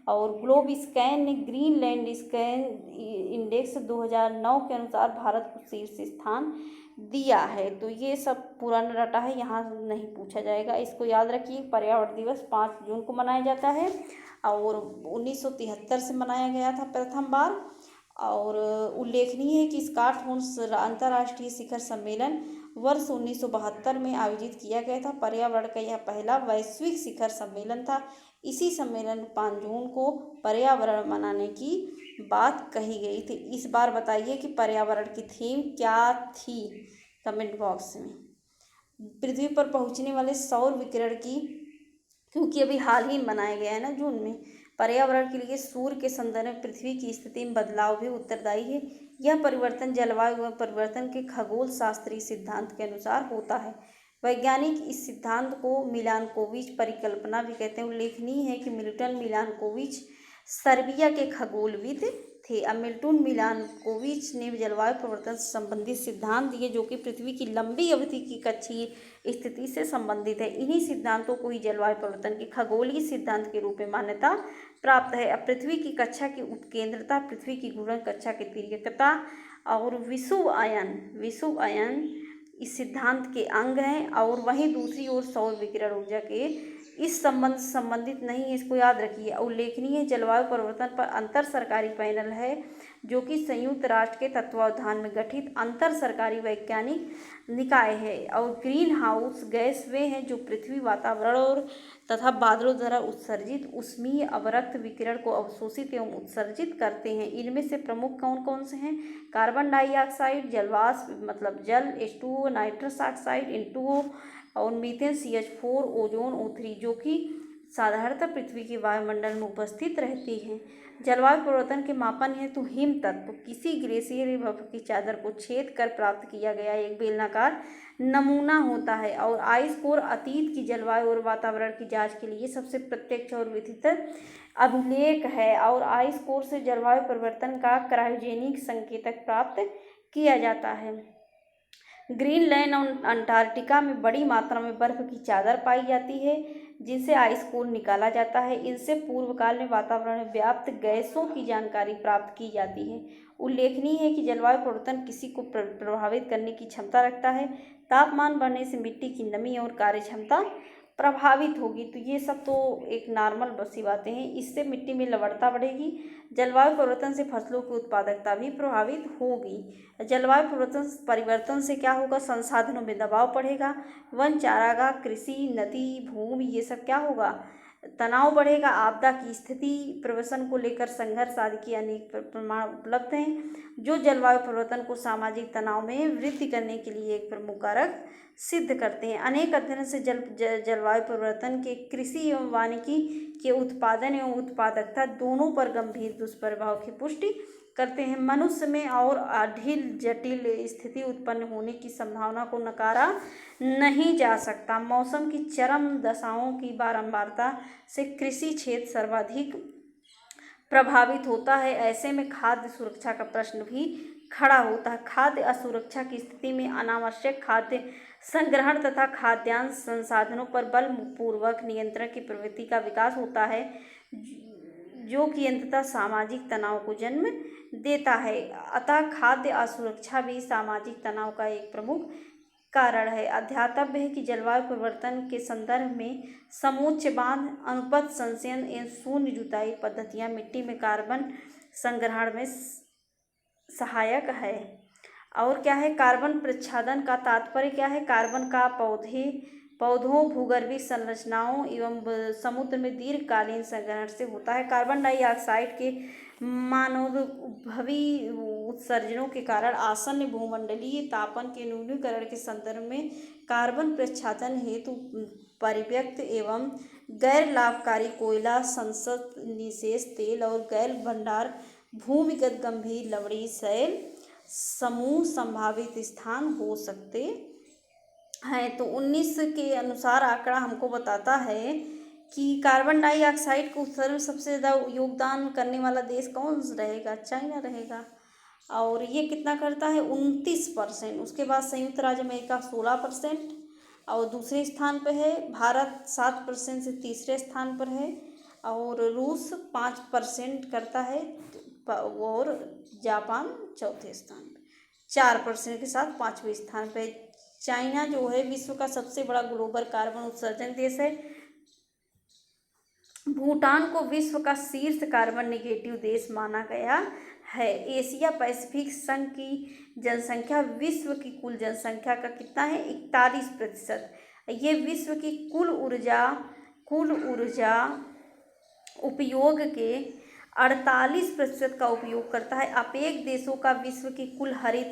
और ग्लोब स्कैन ने ग्रीनलैंड स्कैन इंडेक्स 2009 के अनुसार भारत को शीर्ष स्थान दिया है। तो ये सब पुराना डाटा है, यहाँ नहीं पूछा जाएगा, इसको याद रखिए। पर्यावरण दिवस 5 जून को मनाया जाता है और 1973 से मनाया गया था प्रथम बार। और उल्लेखनीय है कि स्कॉटहोम्स अंतर्राष्ट्रीय शिखर सम्मेलन वर्ष 1972 में आयोजित किया गया था। पर्यावरण का यह पहला वैश्विक शिखर सम्मेलन था। इसी सम्मेलन 5 जून को पर्यावरण मनाने की बात कही गई थी। इस बार बताइए कि पर्यावरण की थीम क्या थी, कमेंट बॉक्स में। पृथ्वी पर पहुंचने वाले सौर विकिरण की, क्योंकि अभी हाल ही मनाया गया है ना जून में। पर्यावरण के लिए सूर्य के संदर्भ में पृथ्वी की स्थिति में बदलाव भी उत्तरदायी है। यह परिवर्तन जलवायु परिवर्तन के खगोल शास्त्रीय सिद्धांत के अनुसार होता है। वैज्ञानिक इस सिद्धांत को मिलानकोविच परिकल्पना भी कहते हैं। उल्लेखनीय है कि मिल्टन मिलानकोविच सर्बिया के खगोलविद थे। मिल्टन मिलानकोविच ने जलवायु परिवर्तन से संबंधित सिद्धांत दिए जो कि पृथ्वी की लंबी अवधि की कक्षीय स्थिति से संबंधित है। इन्हीं सिद्धांतों को ही जलवायु परिवर्तन के खगोलीय सिद्धांत के रूप में मान्यता प्राप्त है। अब पृथ्वी की कक्षा की उत्केंद्रता, पृथ्वी की घूर्णन कक्षा की तिर्यकता और विषुव आयन इस सिद्धांत के अंग हैं। और वहीं दूसरी ओर सौर विकिरण ऊर्जा के इस संबंध से संबंधित नहीं है, इसको याद रखिए। उल्लेखनीय जलवायु परिवर्तन पर अंतर सरकारी पैनल है जो कि संयुक्त राष्ट्र के तत्वावधान में गठित अंतर सरकारी वैज्ञानिक निकाय है। और ग्रीन हाउस गैस वे हैं जो पृथ्वी, वातावरण और तथा बादलों द्वारा उत्सर्जित ऊष्मीय अवरक्त विकिरण को अवशोषित एवं उत्सर्जित करते हैं। इनमें से प्रमुख कौन कौन से हैं? कार्बन डाइऑक्साइड, जलवाष्प मतलब जल H2O, नाइट्रस ऑक्साइड N2O और मीथेन CH4, ओजोन O3 जो कि साधारणतः पृथ्वी के वायुमंडल में उपस्थित रहती हैं। जलवायु परिवर्तन के मापन हेतु हिम तत्व किसी ग्लेशियर या बर्फ की चादर को छेद कर प्राप्त किया गया एक बेलनाकार नमूना होता है। और आइस कोर अतीत की जलवायु और वातावरण की जांच के लिए सबसे प्रत्यक्ष और विधित अभिलेख है। और आइस कोर से जलवायु परिवर्तन का क्रायोजेनिक संकेतक प्राप्त किया जाता है। ग्रीनलैंड और अंटार्कटिका में बड़ी मात्रा में बर्फ की चादर पाई जाती है जिनसे आइस कोर निकाला जाता है। इनसे पूर्व काल में वातावरण में व्याप्त गैसों की जानकारी प्राप्त की जाती है। उल्लेखनीय है कि जलवायु परिवर्तन किसी को प्रभावित करने की क्षमता रखता है। तापमान बढ़ने से मिट्टी की नमी और कार्यक्षमता प्रभावित होगी। तो ये सब तो एक नॉर्मल बसी बातें हैं। इससे मिट्टी में लवणता बढ़ेगी। जलवायु परिवर्तन से फसलों की उत्पादकता भी प्रभावित होगी। जलवायु परिवर्तन से क्या होगा? संसाधनों में दबाव पड़ेगा। वन, चारागाह, कृषि, नदी, भूमि ये सब क्या होगा? तनाव बढ़ेगा। आपदा की स्थिति, प्रवसन को लेकर संघर्ष आदि की अनेक प्रमाण उपलब्ध हैं जो जलवायु परिवर्तन को सामाजिक तनाव में वृद्धि करने के लिए एक प्रमुख कारक सिद्ध करते हैं। अनेक अध्ययन से जलवायु परिवर्तन के कृषि एवं वानिकी के उत्पादन एवं उत्पादकता दोनों पर गंभीर दुष्प्रभाव की पुष्टि करते हैं। मनुष्य में और अढ़िल जटिल स्थिति उत्पन्न होने की संभावना को नकारा नहीं जा सकता। मौसम की चरम दशाओं की बारंबारता से कृषि क्षेत्र सर्वाधिक प्रभावित होता है। ऐसे में खाद्य सुरक्षा का प्रश्न भी खड़ा होता है। खाद्य असुरक्षा की स्थिति में अनावश्यक खाद्य संग्रहण तथा खाद्यान्न संसाधनों पर बलपूर्वक नियंत्रण की प्रवृत्ति का विकास होता है जो कि अंततः सामाजिक तनाव को जन्म देता है। अतः खाद्य असुरक्षा भी सामाजिक तनाव का एक प्रमुख कारण है। अध्यातव्य है कि जलवायु परिवर्तन के संदर्भ में समोच्च बांध, अनुपथ संचयन एवं शून्य जुताई पद्धतियां मिट्टी में कार्बन संग्रहण में सहायक है। और क्या है? कार्बन प्रच्छादन का तात्पर्य क्या है? कार्बन का पौधों, भूगर्भीय संरचनाओं एवं समुद्र में दीर्घकालीन संग्रहण से होता है। कार्बन डाइऑक्साइड के मानवोद्भवी उत्सर्जनों के कारण आसन्न भूमंडलीय तापन के न्यूनीकरण के संदर्भ में कार्बन प्रत्यावर्तन हेतु परिव्यक्त एवं गैर लाभकारी कोयला संसद निशेष तेल और गैर भंडार भूमिगत गंभीर लवणीय शैल समूह संभावित स्थान हो सकते हैं। तो 19 के अनुसार आंकड़ा हमको बताता है कि कार्बन डाइऑक्साइड को उत्सर्जन में सबसे ज़्यादा योगदान करने वाला देश कौन रहेगा? चाइना रहेगा, और ये कितना करता है? 29%। उसके बाद संयुक्त राज्य अमेरिका 16% और दूसरे स्थान पर है। भारत 7% से तीसरे स्थान पर है, और रूस 5% करता है, और जापान चौथे स्थान पर 4% के साथ 5वें स्थान पर। चाइना जो है विश्व का सबसे बड़ा ग्लोबल कार्बन उत्सर्जन देश है। भूटान को विश्व का शीर्ष कार्बन नेगेटिव देश माना गया है। एशिया पैसिफिक संघ की जनसंख्या विश्व की कुल जनसंख्या का कितना है? 41%। ये विश्व की कुल ऊर्जा उपयोग के 48% का उपयोग करता है। अपेक देशों का विश्व की कुल हरित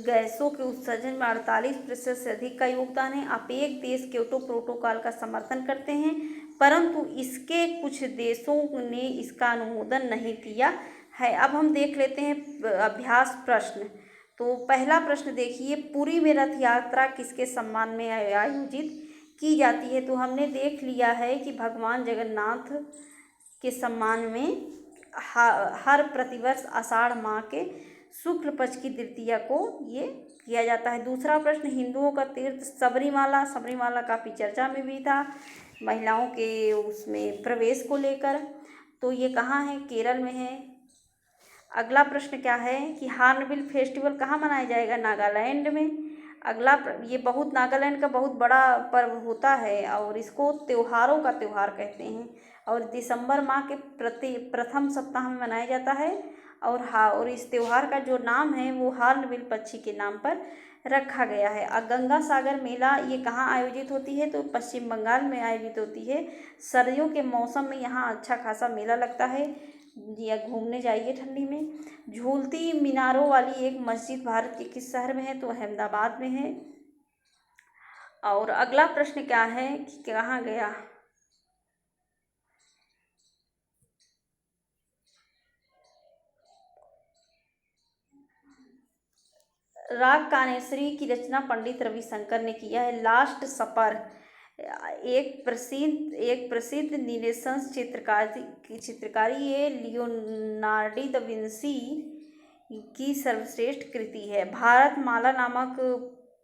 गैसों के उत्सर्जन में 48% से अधिक का योगदान है। अपेक देश क्योटो प्रोटोकॉल का समर्थन करते हैं, परंतु इसके कुछ देशों ने इसका अनुमोदन नहीं किया है। अब हम देख लेते हैं अभ्यास प्रश्न। तो पहला प्रश्न देखिए, पुरी में रथ यात्रा किसके सम्मान में आयोजित की जाती है? तो हमने देख लिया है कि भगवान जगन्नाथ के सम्मान में हर प्रतिवर्ष आषाढ़ माह के शुक्ल पक्ष की द्वितीया को ये किया जाता है। दूसरा प्रश्न, हिंदुओं का तीर्थ सबरीमाला काफ़ी चर्चा में भी था महिलाओं के उसमें प्रवेश को लेकर। तो ये कहाँ है? केरल में है। अगला प्रश्न क्या है कि हार्नबिल फेस्टिवल कहाँ मनाया जाएगा? नागालैंड में। ये नागालैंड का बहुत बड़ा पर्व होता है, और इसको त्योहारों का त्यौहार कहते हैं, और दिसंबर माह के प्रथम सप्ताह में मनाया जाता है। और इस त्यौहार का जो नाम है वो हार्नबिल पक्षी के नाम पर रखा गया है। गंगा सागर मेला ये कहाँ आयोजित होती है? तो पश्चिम बंगाल में आयोजित होती है। सर्दियों के मौसम में यहाँ अच्छा खासा मेला लगता है, या घूमने जाइए ठंडी में। झूलती मीनारों वाली एक मस्जिद भारत के किस शहर में है? तो अहमदाबाद में है। और अगला प्रश्न क्या है कि कहाँ गया? राग कानेश्वरी की रचना पंडित रविशंकर ने किया है। लास्ट सपर एक प्रसिद्ध निरेशंस चित्रकारी ये लियोनार्डो दा विंसी की सर्वश्रेष्ठ कृति है। भारत माला नामक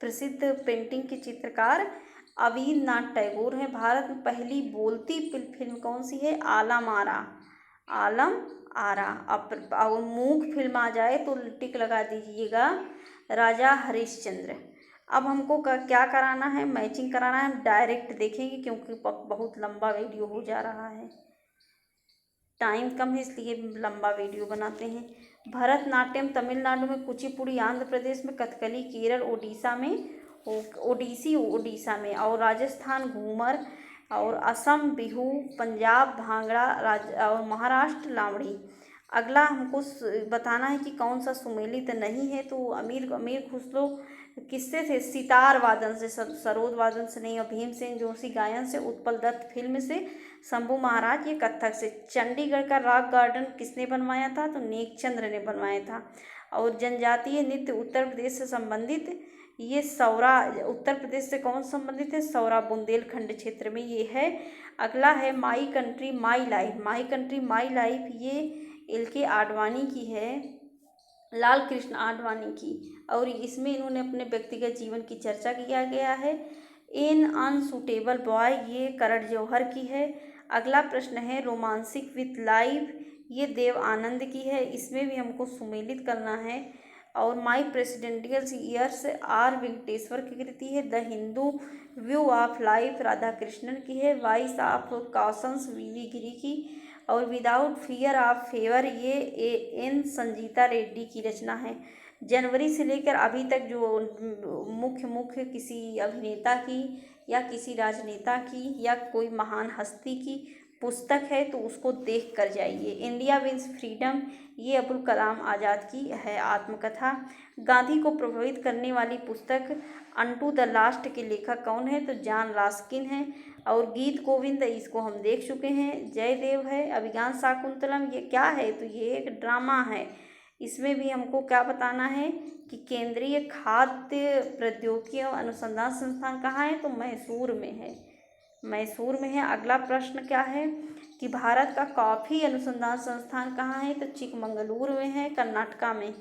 प्रसिद्ध पेंटिंग के चित्रकार अवीन्द्रनाथ टैगोर हैं। भारत में पहली बोलती फिल्म कौन सी है? आलम आरा। और मूक फिल्म आ जाए तो टिक लगा दीजिएगा, राजा हरिश्चंद्र। अब हमको क्या कराना है? मैचिंग कराना है। हम डायरेक्ट देखेंगे क्योंकि बहुत लंबा वीडियो हो जा रहा है, टाइम कम है इसलिए लंबा वीडियो बनाते हैं। भरतनाट्यम तमिलनाडु में, कुचिपुड़ी आंध्र प्रदेश में, कथकली केरल ओडिशा में, और राजस्थान घूमर, और असम बिहू, पंजाब भांगड़ा, और महाराष्ट्र लावणी। अगला हमको बताना है कि कौन सा सुमेलित नहीं है। तो अमीर खुसरो किससे थे? सितार वादन से, सरोद वादन से नहीं, और भीमसेन जोशी गायन से, उत्पल दत्त फिल्म से, शंभू महाराज ये कथक से। चंडीगढ़ का रॉक गार्डन किसने बनवाया था? तो नेकचंद्र ने बनवाया था। और जनजातीय नृत्य उत्तर प्रदेश से संबंधित, ये सौरा उत्तर प्रदेश से कौन संबंधित है? सौरा बुंदेलखंड क्षेत्र में ये है। अगला है माई कंट्री माई लाइफ, ये LK आडवाणी की है, लाल कृष्ण आडवाणी की, और इसमें इन्होंने अपने व्यक्तिगत जीवन की चर्चा किया गया है। एन अनसुटेबल बॉय ये करण जौहर की है। अगला प्रश्न है रोमांसिक विथ लाइफ, ये देव आनंद की है, इसमें भी हमको सुमेलित करना है। और माई प्रेसिडेंटियल ईयर्स R वेंकटेश्वर की कृति है। The Hindu view of life Radha Krishnan की है। वॉइस ऑफ कॉशंस VV गिरी की, और विदाउट फियर ऑफ फेवर ये N संजीता रेड्डी की रचना है। जनवरी से लेकर अभी तक जो मुख्य किसी अभिनेता की, या किसी राजनेता की, या कोई महान हस्ती की पुस्तक है तो उसको देख कर जाइए। इंडिया विंस फ्रीडम, ये अबुल कलाम आज़ाद की है आत्मकथा। गांधी को प्रभावित करने वाली पुस्तक अनटू द लास्ट के लेखक कौन है? तो जॉन रस्किन है। और गीत गोविंद, इसको हम देख चुके हैं। जयदेव है। अभिज्ञान शाकुंतलम, ये क्या है? तो ये एक ड्रामा है। इसमें भी हमको क्या बताना है कि केंद्रीय खाद्य प्रौद्योगिकी एवं अनुसंधान संस्थान कहाँ है? तो मैसूर में है। मैसूर में है। अगला प्रश्न क्या है कि भारत का कॉफ़ी अनुसंधान संस्थान कहाँ है? तो चिकमंगलुरु में है, कर्नाटका में।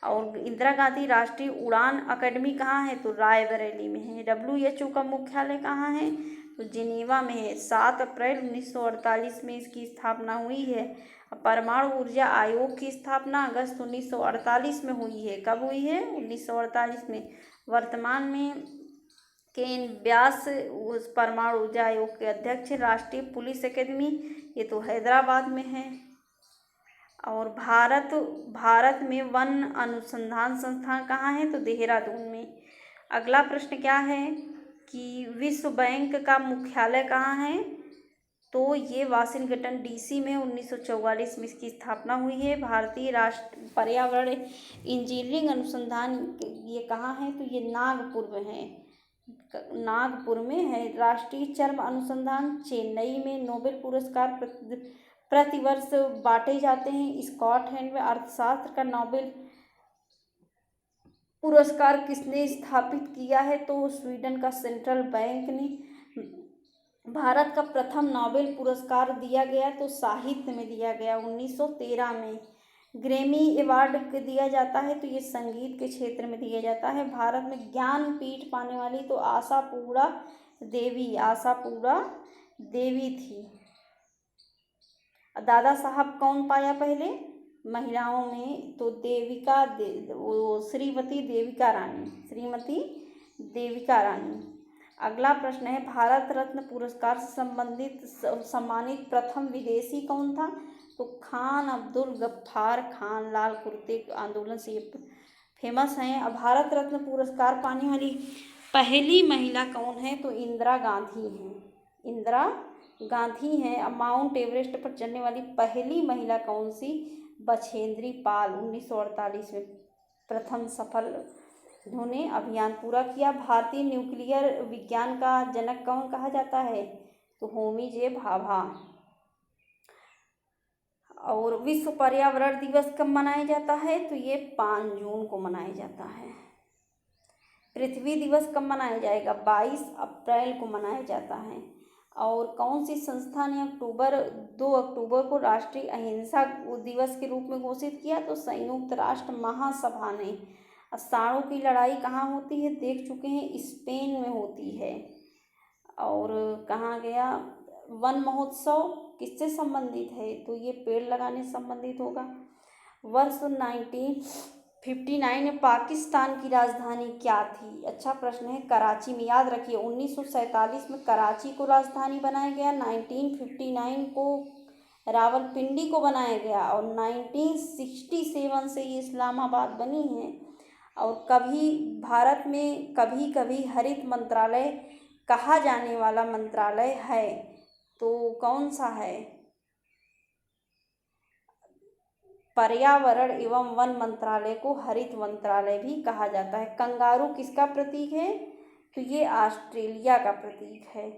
और इंदिरा गांधी राष्ट्रीय उड़ान अकेडमी कहाँ है? तो रायबरेली में है। WHO का मुख्यालय कहाँ है? तो जिनेवा में है। 7 अप्रैल 1948 में इसकी स्थापना हुई है। परमाणु ऊर्जा आयोग की स्थापना अगस्त 1948 में हुई है। कब हुई है? 1948 में। वर्तमान में केन व्यास उस परमाणु ऊर्जा आयोग के अध्यक्ष। राष्ट्रीय पुलिस अकेदमी, ये तो हैदराबाद में है। और भारत में वन अनुसंधान संस्थान कहाँ है? तो देहरादून में। अगला प्रश्न क्या है कि विश्व बैंक का मुख्यालय कहाँ है? तो ये वाशिंगटन DC में 1944 में इसकी स्थापना हुई है। भारतीय राष्ट्र पर्यावरण इंजीनियरिंग अनुसंधान ये कहाँ है? तो ये नागपुर में है। नागपुर में है। राष्ट्रीय चर्म अनुसंधान चेन्नई में। नोबेल पुरस्कार प्रतिवर्ष बांटे जाते हैं। स्कॉटलैंड में अर्थशास्त्र का नोबेल पुरस्कार किसने स्थापित किया है? तो स्वीडन का सेंट्रल बैंक ने। भारत का प्रथम नोबेल पुरस्कार दिया गया तो साहित्य में दिया गया 1913 में। ग्रैमी अवार्ड दिया जाता है तो ये संगीत के क्षेत्र में दिया जाता है। भारत में ज्ञानपीठ पाने वाली तो आशापूरा देवी थी। दादा साहब कौन पाया पहले? महिलाओं में तो श्रीमती देविका रानी। अगला प्रश्न है भारत रत्न पुरस्कार से सम्मानित प्रथम विदेशी कौन था? तो खान अब्दुल गफ्फार खान। लाल कुर्ते आंदोलन से ये फेमस हैं। अब भारत रत्न पुरस्कार पाने वाली पहली महिला कौन है? तो इंदिरा गांधी हैं। अब माउंट एवरेस्ट पर चढ़ने वाली पहली महिला कौन सी? बछेंद्री पाल। 1948 में प्रथम सफल उन्होंने अभियान पूरा किया। भारतीय न्यूक्लियर विज्ञान का जनक कौन कहा जाता है? तो होमी जे भाभा। और विश्व पर्यावरण दिवस कब मनाया जाता है? तो ये 5 जून को मनाया जाता है। पृथ्वी दिवस कब मनाया जाएगा? 22 अप्रैल को मनाया जाता है। और कौन सी संस्था ने 2 अक्टूबर को राष्ट्रीय अहिंसा दिवस के रूप में घोषित किया? तो संयुक्त राष्ट्र महासभा ने। साड़ों की लड़ाई कहाँ होती है? देख चुके हैं, स्पेन में होती है। और कहाँ गया? वन महोत्सव किससे संबंधित है? तो ये पेड़ लगाने से संबंधित होगा। वर्ष 1959 में पाकिस्तान की राजधानी क्या थी? अच्छा प्रश्न है। कराची में। याद रखिए 1947 में कराची को राजधानी बनाया गया। 1959 को रावलपिंडी को बनाया गया। और 1967 से ये इस्लामाबाद बनी है। और भारत में कभी कभी हरित मंत्रालय कहा जाने वाला मंत्रालय है तो कौन सा है? पर्यावरण एवं वन मंत्रालय को हरित मंत्रालय भी कहा जाता है। कंगारू किसका प्रतीक है? तो ये ऑस्ट्रेलिया का प्रतीक है।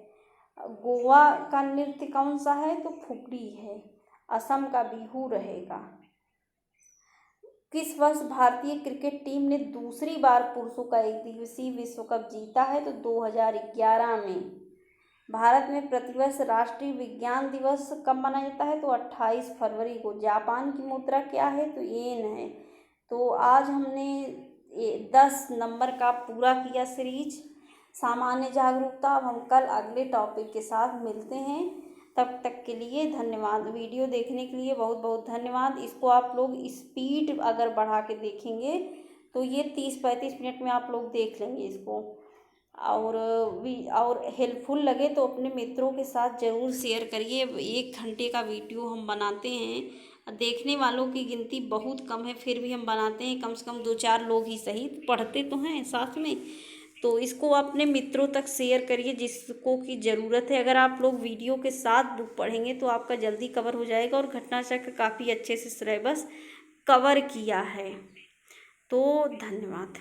गोवा का नृत्य कौन सा है? तो फुगड़ी है। असम का बिहू रहेगा। किस वर्ष भारतीय क्रिकेट टीम ने दूसरी बार पुरुषों का एक दिवसीय विश्व कप जीता है? तो 2011 में। भारत में प्रतिवर्ष राष्ट्रीय विज्ञान दिवस कब मनाया जाता है? तो 28 फरवरी को। जापान की मुद्रा क्या है? तो येन है। तो आज हमने 10 नंबर का पूरा किया सीरीज सामान्य जागरूकता। अब हम कल अगले टॉपिक के साथ मिलते हैं। तब तक के लिए धन्यवाद। वीडियो देखने के लिए बहुत बहुत धन्यवाद। इसको आप लोग स्पीड अगर बढ़ा के देखेंगे तो ये 30-35 मिनट में आप लोग देख लेंगे इसको। और हेल्पफुल लगे तो अपने मित्रों के साथ ज़रूर शेयर करिए। 1 घंटे का वीडियो हम बनाते हैं। देखने वालों की गिनती बहुत कम है, फिर भी हम बनाते हैं। कम से कम 2-4 लोग ही सही पढ़ते तो हैं साथ में। तो इसको अपने मित्रों तक शेयर करिए जिसको की ज़रूरत है। अगर आप लोग वीडियो के साथ बुक पढ़ेंगे तो आपका जल्दी कवर हो जाएगा, और घटनाचक्र काफ़ी अच्छे से सिलेबस कवर किया है। तो धन्यवाद।